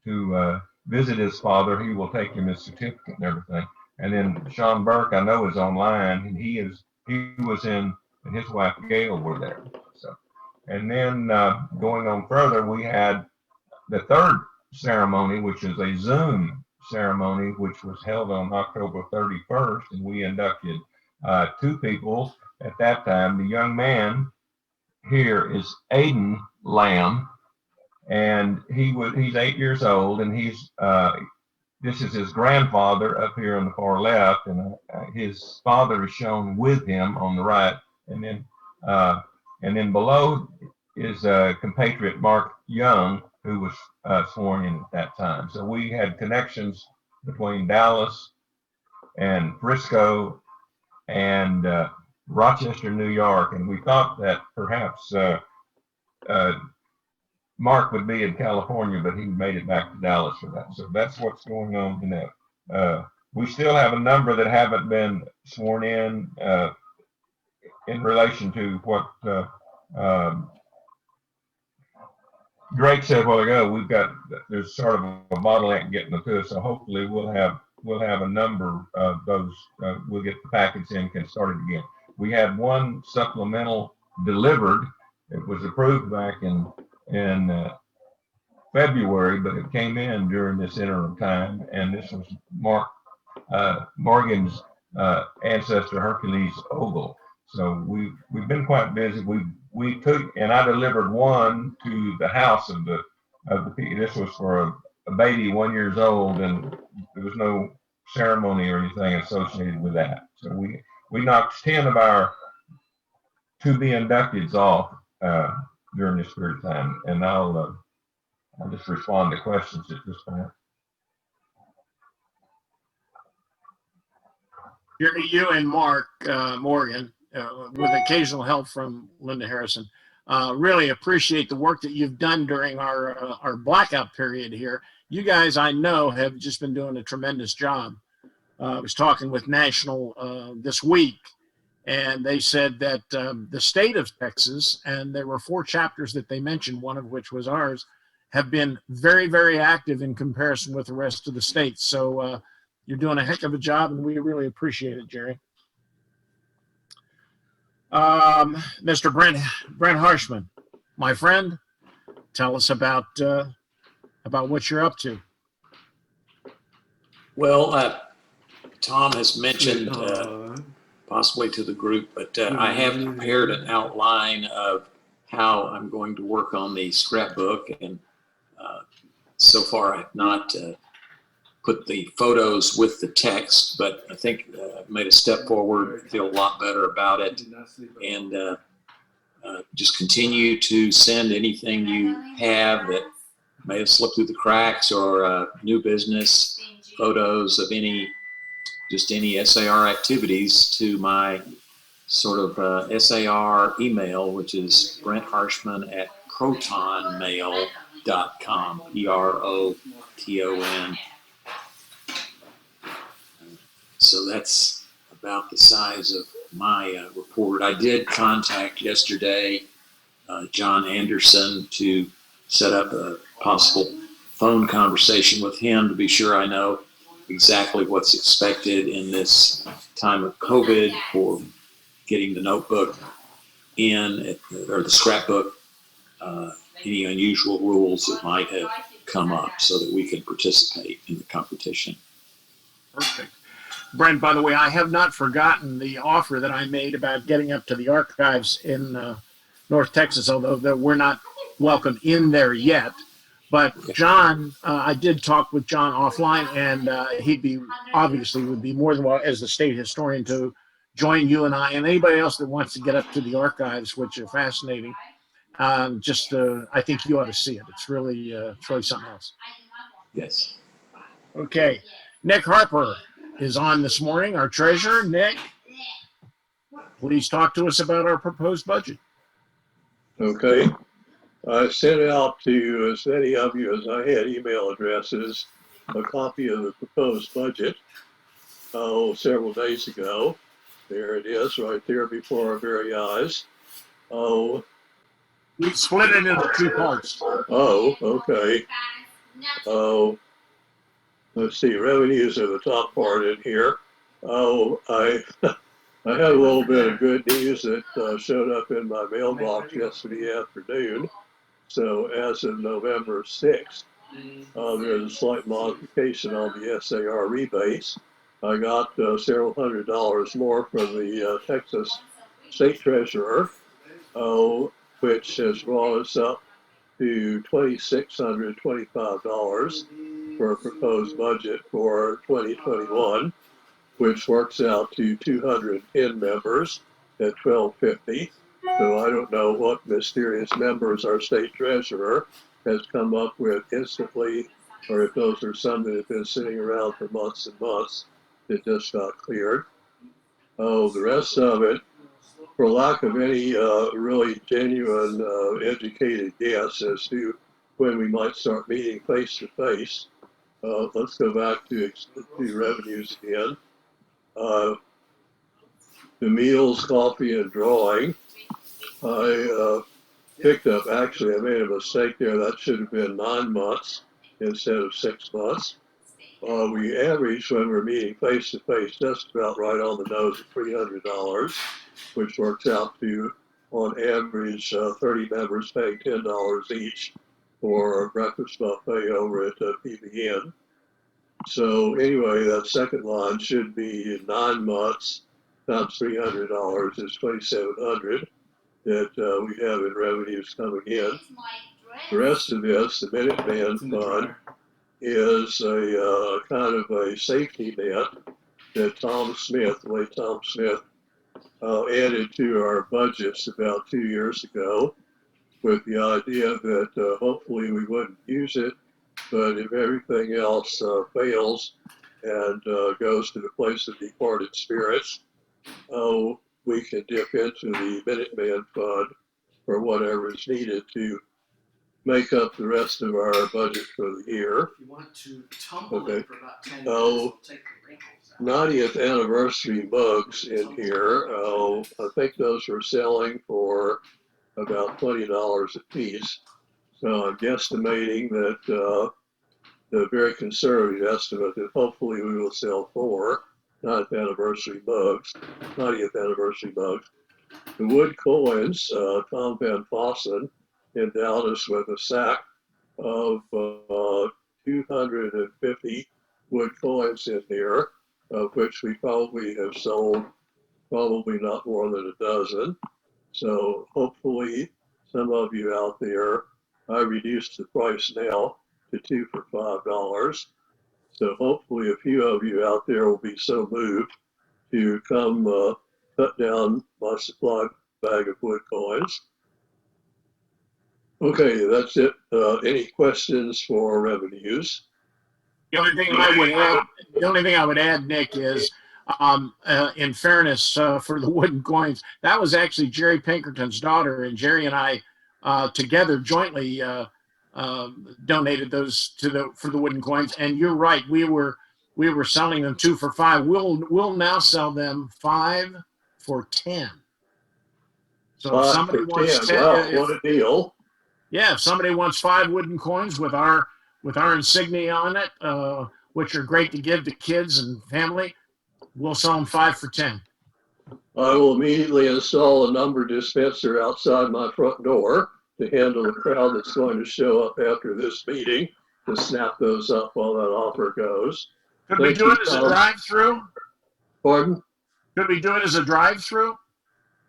to visit his father, he will take him his certificate and everything. And then Sean Burke, I know, is online, and he was in, and his wife Gail were there. So. And then going on further, we had the third ceremony, which is a Zoom ceremony, which was held on October 31st, and we inducted 2 people at that time. The young man here is Aiden Lamb, and he's 8 years old, and this is his grandfather up here on the far left, and his father is shown with him on the right, and then below is compatriot Mark Young, who was sworn in at that time. So we had connections between Dallas and Frisco and Rochester, New York, and we thought that perhaps Mark would be in California, but he made it back to Dallas for that. So that's what's going on in that. We still have a number that haven't been sworn in relation to what Drake said a while ago. There's sort of a bottleneck getting them to us, so hopefully we'll have a number of those. We'll get the packets in, can start it again. We had 1 supplemental delivered. It was approved back in February, but it came in during this interim time, and this was Morgan's ancestor Hercules Ogle. So we've been quite busy. We took, and I delivered 1 to the house of the this was for a baby 1 year old, and there was no ceremony or anything associated with that. So we knocked 10 of our to be inductees off during this period of time, and I'll just respond to questions at this point. You and Mark Morgan, with occasional help from Linda Harrison, really appreciate the work that you've done during our blackout period here. You guys, I know, have just been doing a tremendous job. I was talking with National this week, and they said that the state of Texas, and there were 4 chapters that they mentioned, one of which was ours, have been very, very active in comparison with the rest of the states. So you're doing a heck of a job, and we really appreciate it, Jerry. Mr. Brent Harshman, my friend, tell us about what you're up to. Well, Tom has mentioned possibly to the group, but I have prepared an outline of how I'm going to work on the scrapbook, and so far I've not put the photos with the text, but I think I've made a step forward, feel a lot better about it, and just continue to send anything you have that may have slipped through the cracks, or new business photos of any SAR activities to my sort of SAR email, which is Brent Harshman at protonmail.com, PROTON. So that's about the size of my report. I did contact yesterday John Anderson to set up a possible phone conversation with him to be sure I know exactly what's expected in this time of COVID for getting the notebook in, or the scrapbook, any unusual rules that might have come up so that we can participate in the competition. Perfect. Brent, by the way, I have not forgotten the offer that I made about getting up to the archives in North Texas, although we're not welcome in there yet. But John, I did talk with John offline, and he'd be obviously would be more than well as the state historian to join you and I and anybody else that wants to get up to the archives, which are fascinating. I think you ought to see it. It's really something else. Yes. Okay, Nick Harper is on this morning, our treasurer. Nick, please talk to us about our proposed budget. Okay. I sent out to as many of you as I had email addresses a copy of the proposed budget several days ago. There it is right there before our very eyes. We split it into two parts. Okay. Let's see, revenues are the top part in here. I had a little bit of good news that showed up in my mailbox yesterday afternoon. So as of November 6th, there's a slight modification on the SAR rebates. I got several $100s more from the Texas State Treasurer, which has brought us up to $2,625 for a proposed budget for 2021, which works out to 210 members at $1,250. So I don't know what mysterious members our state treasurer has come up with instantly, or if those are some that have been sitting around for months and months that just got cleared. The rest of it, for lack of any really genuine educated guess as to when we might start meeting face to face, let's go back to revenues again. The meals, coffee, and drawing, I picked up, actually, I made a mistake there. That should have been 9 months instead of 6 months. We average when we're meeting face to face just about right on the nose of $300, which works out to, on average, 30 members paying $10 each for a breakfast buffet over at PBN. So anyway, that second line should be 9 months times $300 is $2,700 that we have in revenues coming in. The rest of this, the Minuteman Fund, is a kind of a safety net that Tom Smith, the late Tom Smith, added to our budgets about 2 years ago with the idea that hopefully we wouldn't use it, but if everything else fails and goes to the place of departed spirits, we can dip into the Minuteman Fund for whatever is needed to make up the rest of our budget for the year. You want to tumble it for about 10 minutes, we'll take the wrinkles out. 90th anniversary mugs in here. I think those were selling for about $20 a piece. So I'm guesstimating that the very conservative estimate that hopefully we will sell 4 90th anniversary mugs. The wood coins, Tom Van Fossen endowed us with a sack of 250 wood coins in here, of which we probably have sold probably not more than a dozen. So hopefully some of you out there, I reduced the price now to 2 for $5. So hopefully a few of you out there will be so moved to come cut down my supply bag of wood coins. Okay, that's it. Any questions for revenues? The only thing I would add, Nick, is in fairness for the wooden coins, that was actually Jerry Pinkerton's daughter, and Jerry and I together jointly donated those for the wooden coins. And you're right, we were selling them 2 for $5. We'll now sell them 5 for $10. So if 5 somebody for wants 10. Wow, what a deal! Yeah, if somebody wants 5 wooden coins with our insignia on it, which are great to give to kids and family, we'll sell them 5 for $10. I will immediately install a number dispenser outside my front door to handle the crowd that's going to show up after this meeting to snap those up while that offer goes. Could we do it as a drive-through? Pardon? Could we do it as a drive-through?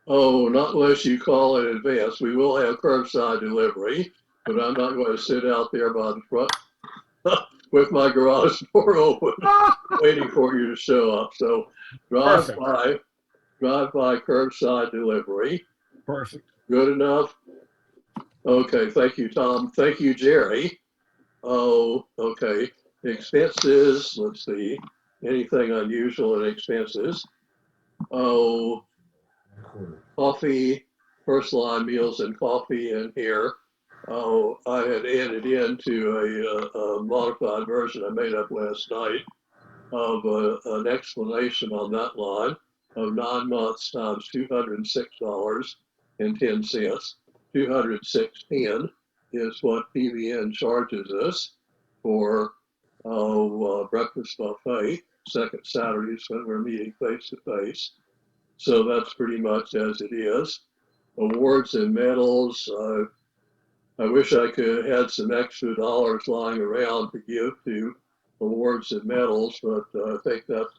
Oh, not unless you call in advance. We will have curbside delivery, but I'm not going to sit out there by the front with my garage door open, waiting for you to show up. So drive by curbside delivery. Perfect. Good enough? Okay, thank you, Tom. Thank you, Jerry. Oh, okay. Expenses, let's see. Anything unusual in expenses? Oh, coffee, first line meals and coffee in here. Oh, I had added into a modified version I made up last night of an explanation on that line of 9 months times $206.10. $206.10 is what PVN charges us for breakfast buffet, second Saturdays when we're meeting face to face. So that's pretty much as it is. Awards and medals. I wish I could have had some extra dollars lying around to give to awards and medals, but I think that's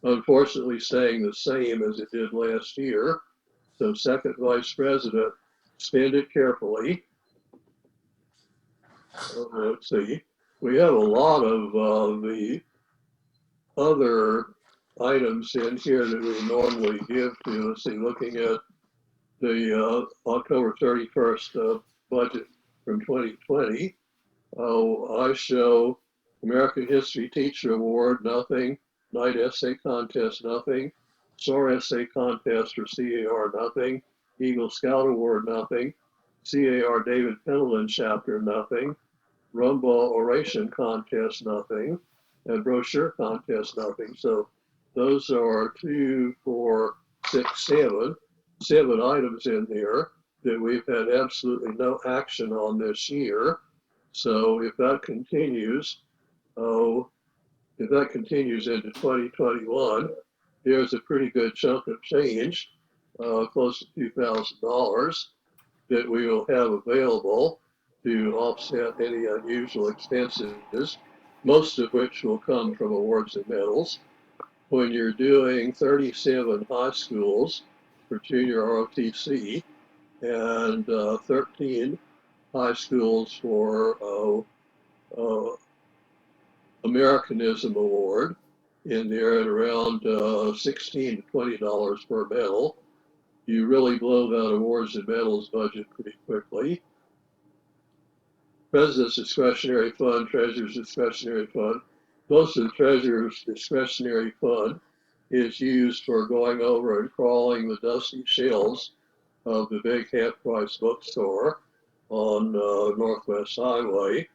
unfortunately staying the same as it did last year. So second vice president, spend it carefully. Let's see. We have a lot of the other items in here that we normally give to. Let's see, looking at the October 31st budget from 2020. I show American History Teacher Award, nothing. Night Essay Contest, nothing. SOAR Essay Contest for CAR, nothing. Eagle Scout Award, nothing. CAR David Pendleton Chapter, nothing. Rumble Oration Contest, nothing. And Brochure Contest, nothing. So those are 2, 4, 6, 7 items in there that we've had absolutely no action on this year. So if that continues, into 2021, there's a pretty good chunk of change, close to $2,000 that we will have available to offset any unusual expenses, most of which will come from awards and medals. When you're doing 37 high schools for junior ROTC and 13 high schools for Americanism Award in there at around $16 to $20 per medal, you really blow that awards and medals budget pretty quickly. President's discretionary fund, treasurer's discretionary fund. Most of the treasurer's discretionary fund is used for going over and crawling the dusty shelves of the big half-price bookstore on Northwest Highway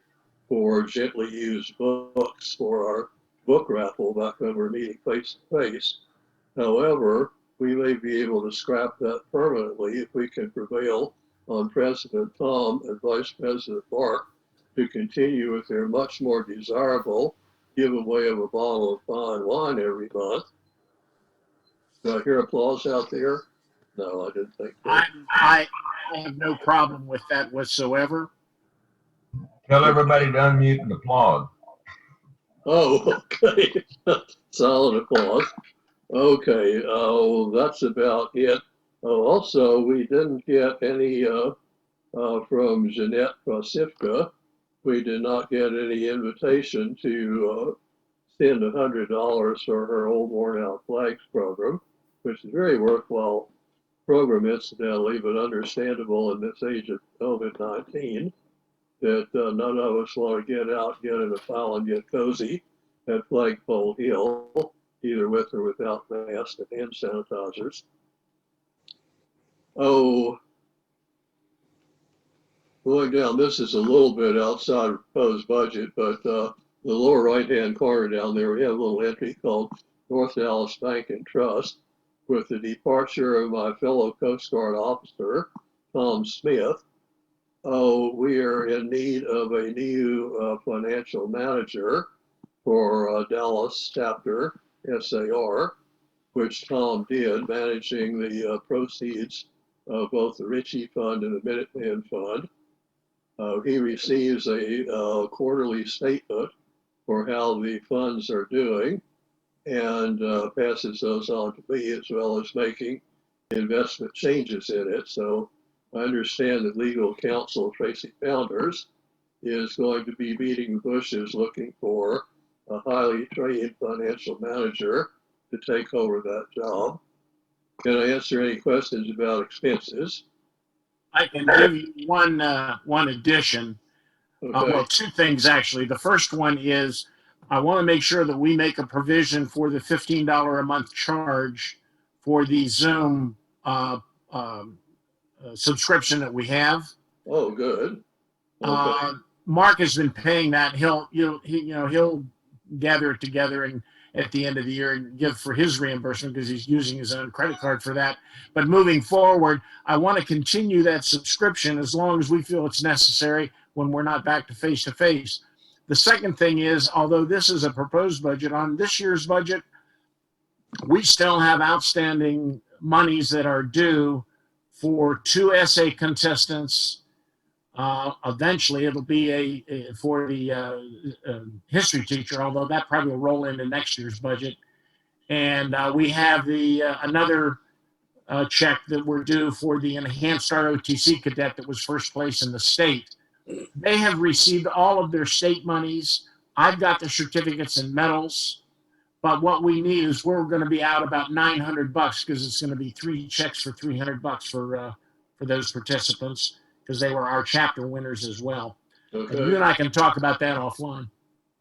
for gently used books for our book raffle back when we're meeting face to face. However, we may be able to scrap that permanently if we can prevail on President Tom and Vice President Mark to continue with their much more desirable giveaway of a bottle of fine wine every month. Do I hear applause out there? No, I didn't think so. I have no problem with that whatsoever. Tell everybody to unmute and applaud. Oh, okay. Solid applause. Okay, that's about it. Also, we didn't get any from Jeanette Prosifka. We did not get any invitation to send $100 for her Old Worn Out Flags program, which is very worthwhile program incidentally, but understandable in this age of COVID-19, that none of us want to get out, get in a pile and get cozy at Flagpole Hill, either with or without masks and hand sanitizers. Oh, going down, this is a little bit outside of proposed budget, but the lower right-hand corner down there, we have a little entry called North Dallas Bank and Trust. With the departure of my fellow Coast Guard officer, Tom Smith, we are in need of a new financial manager for Dallas chapter SAR, which Tom did, managing the proceeds of both the Ritchie Fund and the Minuteman Fund. He receives a quarterly statement for how the funds are doing and passes those on to me, as well as making investment changes in it. So I understand that legal counsel Tracy Founders is going to be beating the bushes looking for a highly trained financial manager to take over that job. Can I answer any questions about expenses? I can give you one addition. Okay. Well, two things actually. The first one is I want to make sure that we make a provision for the $15 a month charge for the Zoom subscription that we have. Oh, good. Okay. Mark has been paying that. He'll gather it together and at the end of the year and give for his reimbursement because he's using his own credit card for that. But moving forward, I want to continue that subscription as long as we feel it's necessary when we're not back to face-to-face. The second thing is, although this is a proposed budget, on this year's budget, we still have outstanding monies that are due for 2 essay contestants. Eventually, it'll be for the history teacher, although that probably will roll into next year's budget. And we have the another check that we're due for the enhanced ROTC cadet that was first place in the state. They have received all of their state monies. I've got the certificates and medals. But what we need is we're going to be out about $900 because it's going to be 3 checks for $300 for those participants, because they were our chapter winners as well. Okay. And you and I can talk about that offline.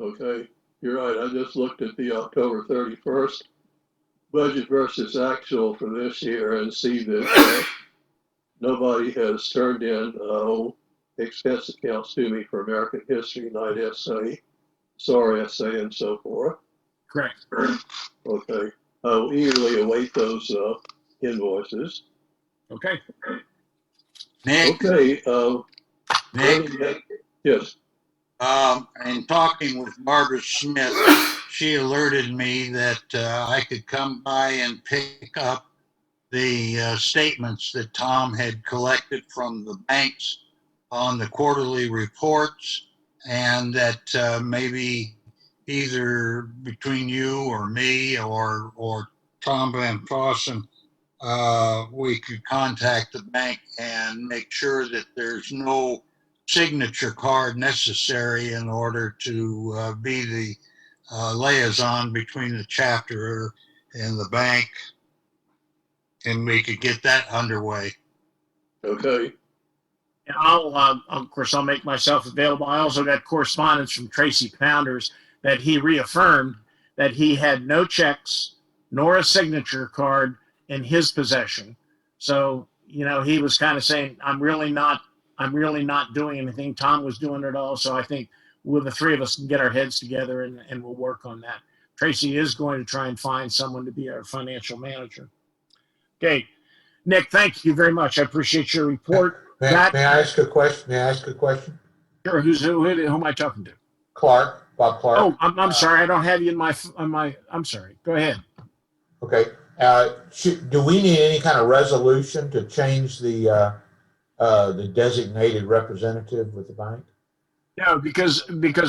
Okay, you're right. I just looked at the October 31st budget versus actual for this year and see that nobody has turned in expense accounts to me for American History Night essay, SAR essay, and so forth. Correct. Okay, I'll eagerly await those invoices. Okay. Nick, Okay. Nick, Yes. In talking with Barbara Smith, she alerted me that I could come by and pick up the statements that Tom had collected from the banks on the quarterly reports, and that maybe either between you or me or Tom Van Fossen, we could contact the bank and make sure that there's no signature card necessary in order to be the liaison between the chapter and the bank, and we could get that underway. Okay. Of course, I'll make myself available. I also got correspondence from Tracy Pounders that he reaffirmed that he had no checks nor a signature card in his possession. So, he was kind of saying, I'm really not doing anything. Tom was doing it all. So I think the 3 of us can get our heads together and we'll work on that. Tracy is going to try and find someone to be our financial manager. Okay. Nick, thank you very much. I appreciate your report. May I ask a question? Sure. Who am I talking to? Bob Clark. Oh, I'm sorry. I don't have you on my, I'm sorry. Go ahead. Okay. Do we need any kind of resolution to change the designated representative with the bank? No, because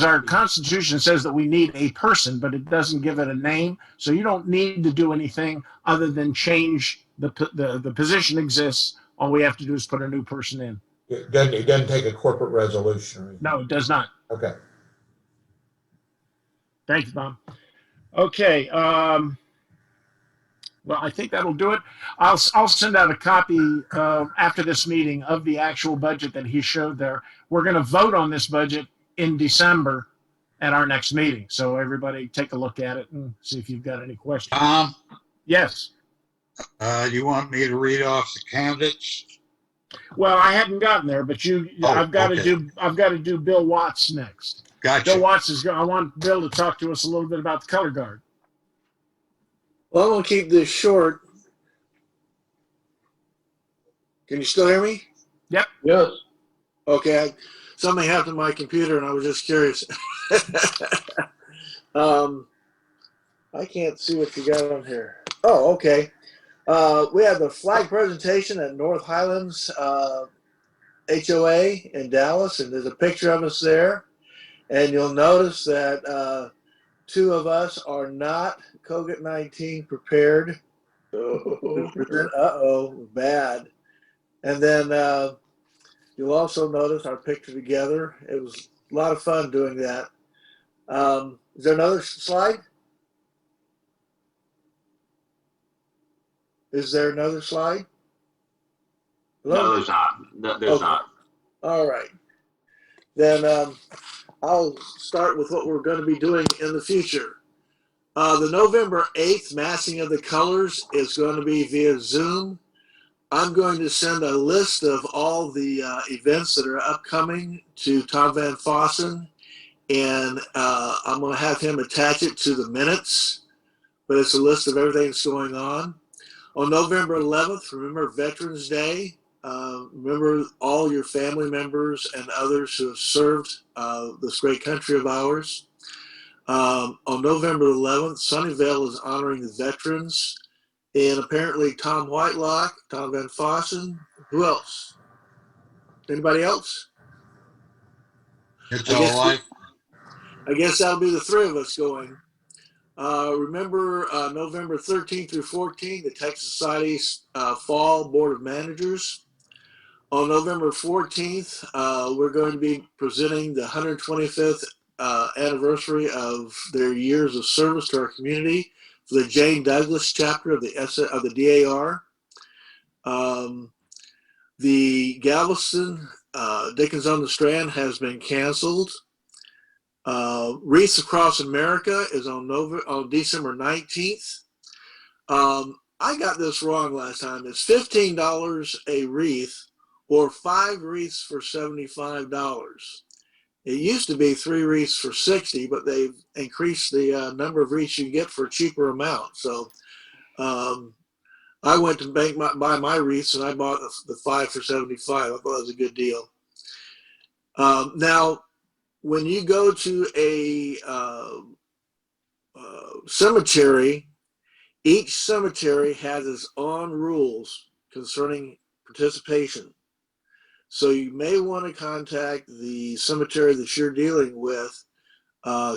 our Constitution says that we need a person, but it doesn't give it a name. So you don't need to do anything other than change the position exists. All we have to do is put a new person in. It doesn't take a corporate resolution or anything. No, it does not. Okay. Thank you, Bob. Okay. Well, I think that'll do it. I'll send out a copy after this meeting of the actual budget that he showed there. We're going to vote on this budget in December at our next meeting. So everybody take a look at it and see if you've got any questions. Tom, Yes. you want me to read off the candidates? Well, I haven't gotten there, but I've got okay. to do Bill Watts next. Gotcha. Bill Watts is going. I want Bill to talk to us a little bit about the color guard. Well, I'm going to keep this short. Can you still hear me? Yep. Yes. Okay. Something happened to my computer, and I was just curious. I can't see what you got on here. Oh, okay. We have the flag presentation at North Highlands HOA in Dallas, and there's a picture of us there. And you'll notice that two of us are not COVID-19 prepared. Uh-oh, bad. And then you'll also notice our picture together. It was a lot of fun doing that. Is there another slide? Is there another slide? Hello? No, there's not. No, there's Okay. not. All right. Then I'll start with what we're going to be doing in the future. The November 8th Massing of the Colors is going to be via Zoom. I'm going to send a list of all the events that are upcoming to Tom Van Fossen, and I'm going to have him attach it to the minutes, but it's a list of everything that's going on. On November 11th, remember Veterans Day. Remember all your family members and others who have served this great country of ours. On November 11th, Sunnyvale is honoring the veterans. And apparently Tom Whitelock, Tom Van Fossen. Who else? Anybody else? It's all right. I guess that'll be the three of us going. Remember November 13th through 14th, the Texas Society's Fall Board of Managers. On November 14th, we're going to be presenting the 125th anniversary of their years of service to our community for the Jane Douglas chapter of the DAR. The Galveston Dickens on the Strand has been canceled. Wreaths Across America is on December 19th. I got this wrong last time. It's $15 a wreath or 5 wreaths for $75. It used to be 3 wreaths for $60, but they've increased the number of wreaths you can get for a cheaper amount. So I went to buy my wreaths, and I bought the 5 for $75. I thought that was a good deal. Now, when you go to a cemetery, each cemetery has its own rules concerning participation. So you may want to contact the cemetery that you're dealing with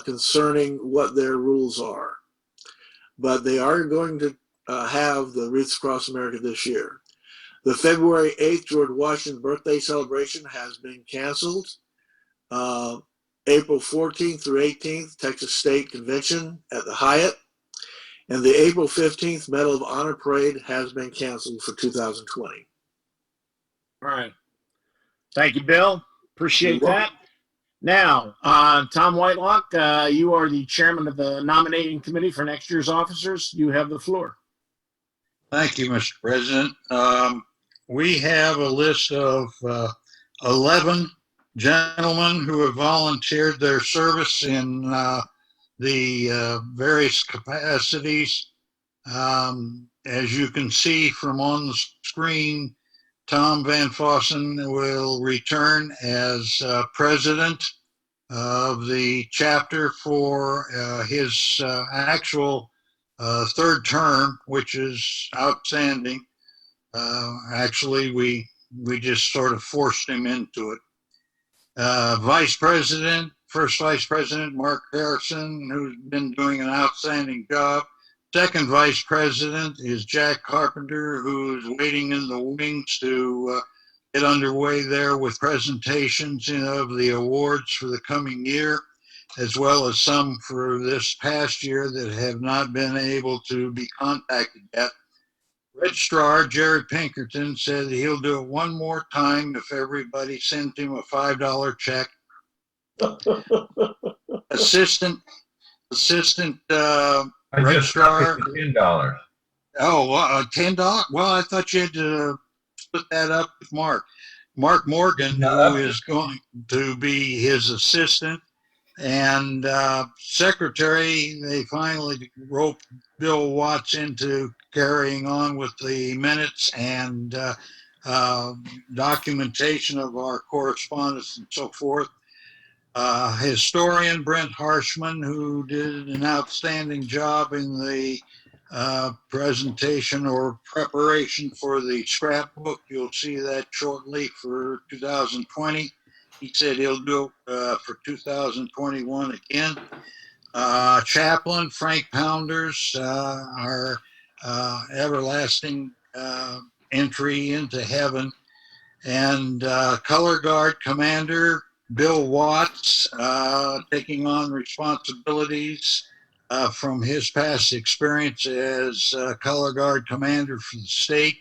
concerning what their rules are. But they are going to have the Wreaths Across America this year. The February 8th George Washington birthday celebration has been canceled. April 14th through 18th, Texas State Convention at the Hyatt. And the April 15th Medal of Honor Parade has been canceled for 2020. All right. Thank you, Bill. Appreciate You're welcome. that. Now, Tom Whitelock, you are the chairman of the nominating committee for next year's officers. You have the floor. Thank you, Mr. President. We have a list of 11 gentlemen who have volunteered their service in the various capacities. As you can see from on the screen, Tom Van Fossen will return as president of the chapter for his actual third term, which is outstanding. Actually, we just sort of forced him into it. First Vice President Mark Harrison, who's been doing an outstanding job. Second Vice President is Jack Carpenter, who's waiting in the wings to get underway there with presentations of the awards for the coming year, as well as some for this past year that have not been able to be contacted yet. Registrar Jerry Pinkerton said he'll do it one more time if everybody sends him a $5 check. Assistant I just registrar. upped it to $10. Oh, $10. Well, I thought you had to split that up with Mark. Mark Morgan, who is going to be his assistant, and secretary. They finally roped Bill Watts into carrying on with the minutes and documentation of our correspondence and so forth. Historian Brent Harshman, who did an outstanding job in the presentation or preparation for the scrapbook. You'll see that shortly for 2020. He said he'll do it for 2021 again. Chaplain Frank Pounders, our everlasting entry into heaven, and Color Guard Commander Bill Watts, taking on responsibilities from his past experience as Color Guard Commander for the state.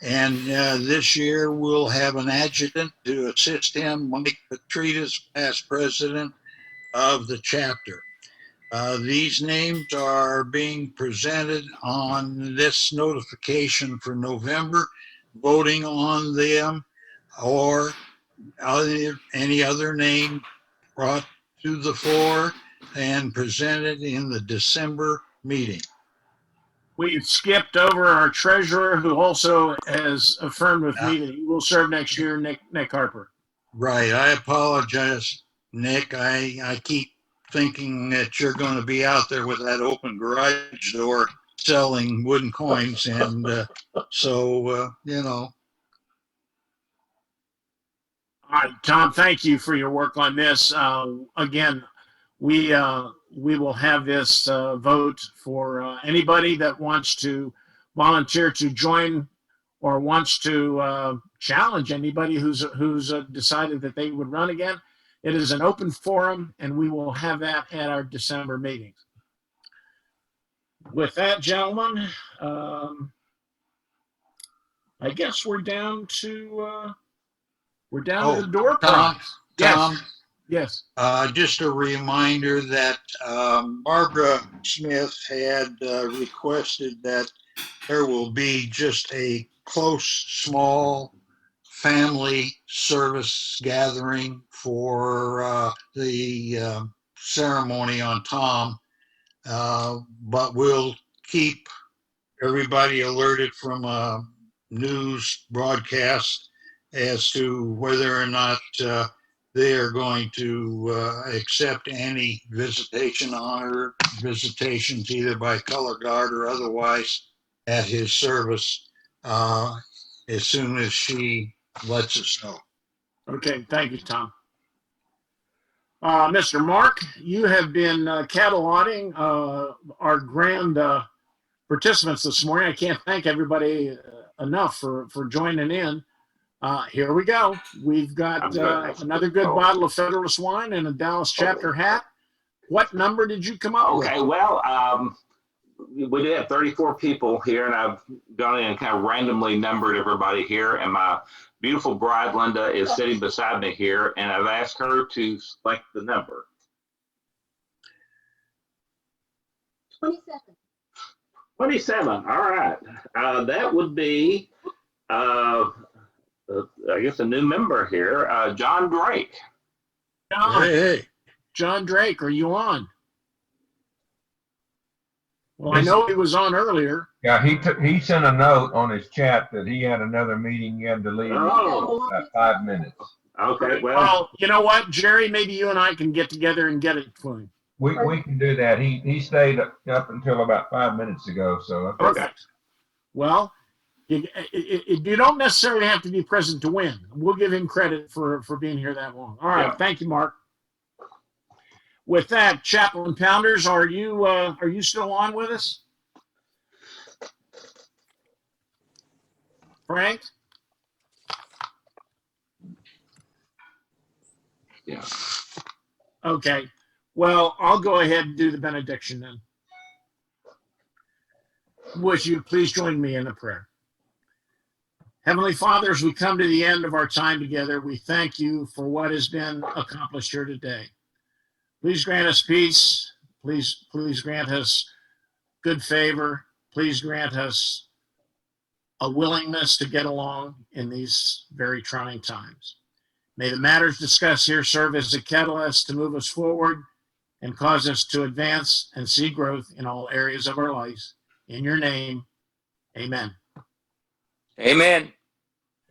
And this year we'll have an adjutant to assist him, Mike Petridis, past president of the chapter. These names are being presented on this notification for November. Voting on them or any other name brought to the floor and presented in the December meeting. We skipped over our treasurer, who also has affirmed with me that he will serve next year, Nick Harper. Right. I apologize, Nick. I keep thinking that you're going to be out there with that open garage door selling wooden coins. And you know. All right, Tom, thank you for your work on this. Again, we will have this vote for anybody that wants to volunteer to join or wants to challenge anybody who's decided that they would run again. It is an open forum, and we will have that at our December meetings. With that, gentlemen, I guess we're down to the door prize. Tom, yes. Just a reminder that Barbara Smith had requested that there will be just a close, small family service gathering for the ceremony on Tom, but we'll keep everybody alerted from a news broadcast as to whether or not they are going to accept any honor visitations, either by color guard or otherwise, at his service as soon as she lets us know. Okay, thank you, Tom. Mr. Mark, you have been cataloging our grand participants this morning. I can't thank everybody enough for joining in. Here we go. We've got another good bottle of Federalist wine and a Dallas chapter hat. What number did you come up with? Okay, well, we did have 34 people here, and I've gone in and kind of randomly numbered everybody here. And my beautiful bride, Linda, is sitting beside me here, and I've asked her to select the number. 27. 27, all right. That would be, I guess, a new member here, John Drake. John, hey. John Drake, are you on? Well, I know he was on earlier. Yeah, he sent a note on his chat that he had another meeting he had to leave in about 5 minutes. Okay, well, you know what, Jerry? Maybe you and I can get together and get it for him. We can do that. He stayed up until about 5 minutes ago. So okay. Well, you don't necessarily have to be present to win. We'll give him credit for being here that long. All right, yeah. Thank you, Mark. With that, Chaplain Pounders, are you still on with us? Frank? Yeah. Okay. Well, I'll go ahead and do the benediction then. Would you please join me in a prayer? Heavenly Father, as we come to the end of our time together, we thank you for what has been accomplished here today. Please grant us peace. Please grant us good favor. Please grant us a willingness to get along in these very trying times. May the matters discussed here serve as a catalyst to move us forward and cause us to advance and see growth in all areas of our lives. In your name, amen. Amen.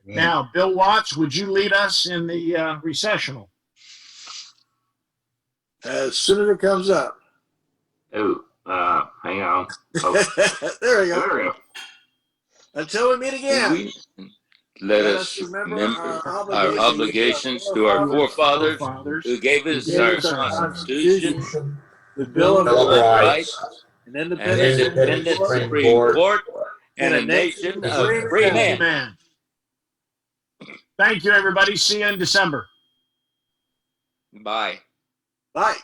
Now, Bill Watts, would you lead us in the recessional? As soon as it comes up. Oh, hang on. Oh, There we go. there we go. Until we meet again. Let us remember our obligations to our forefathers who gave us our Constitution, the Bill of Rights, an an independent independent Supreme Court, and a nation of free men. Thank you, everybody. See you in December. Bye. Bye.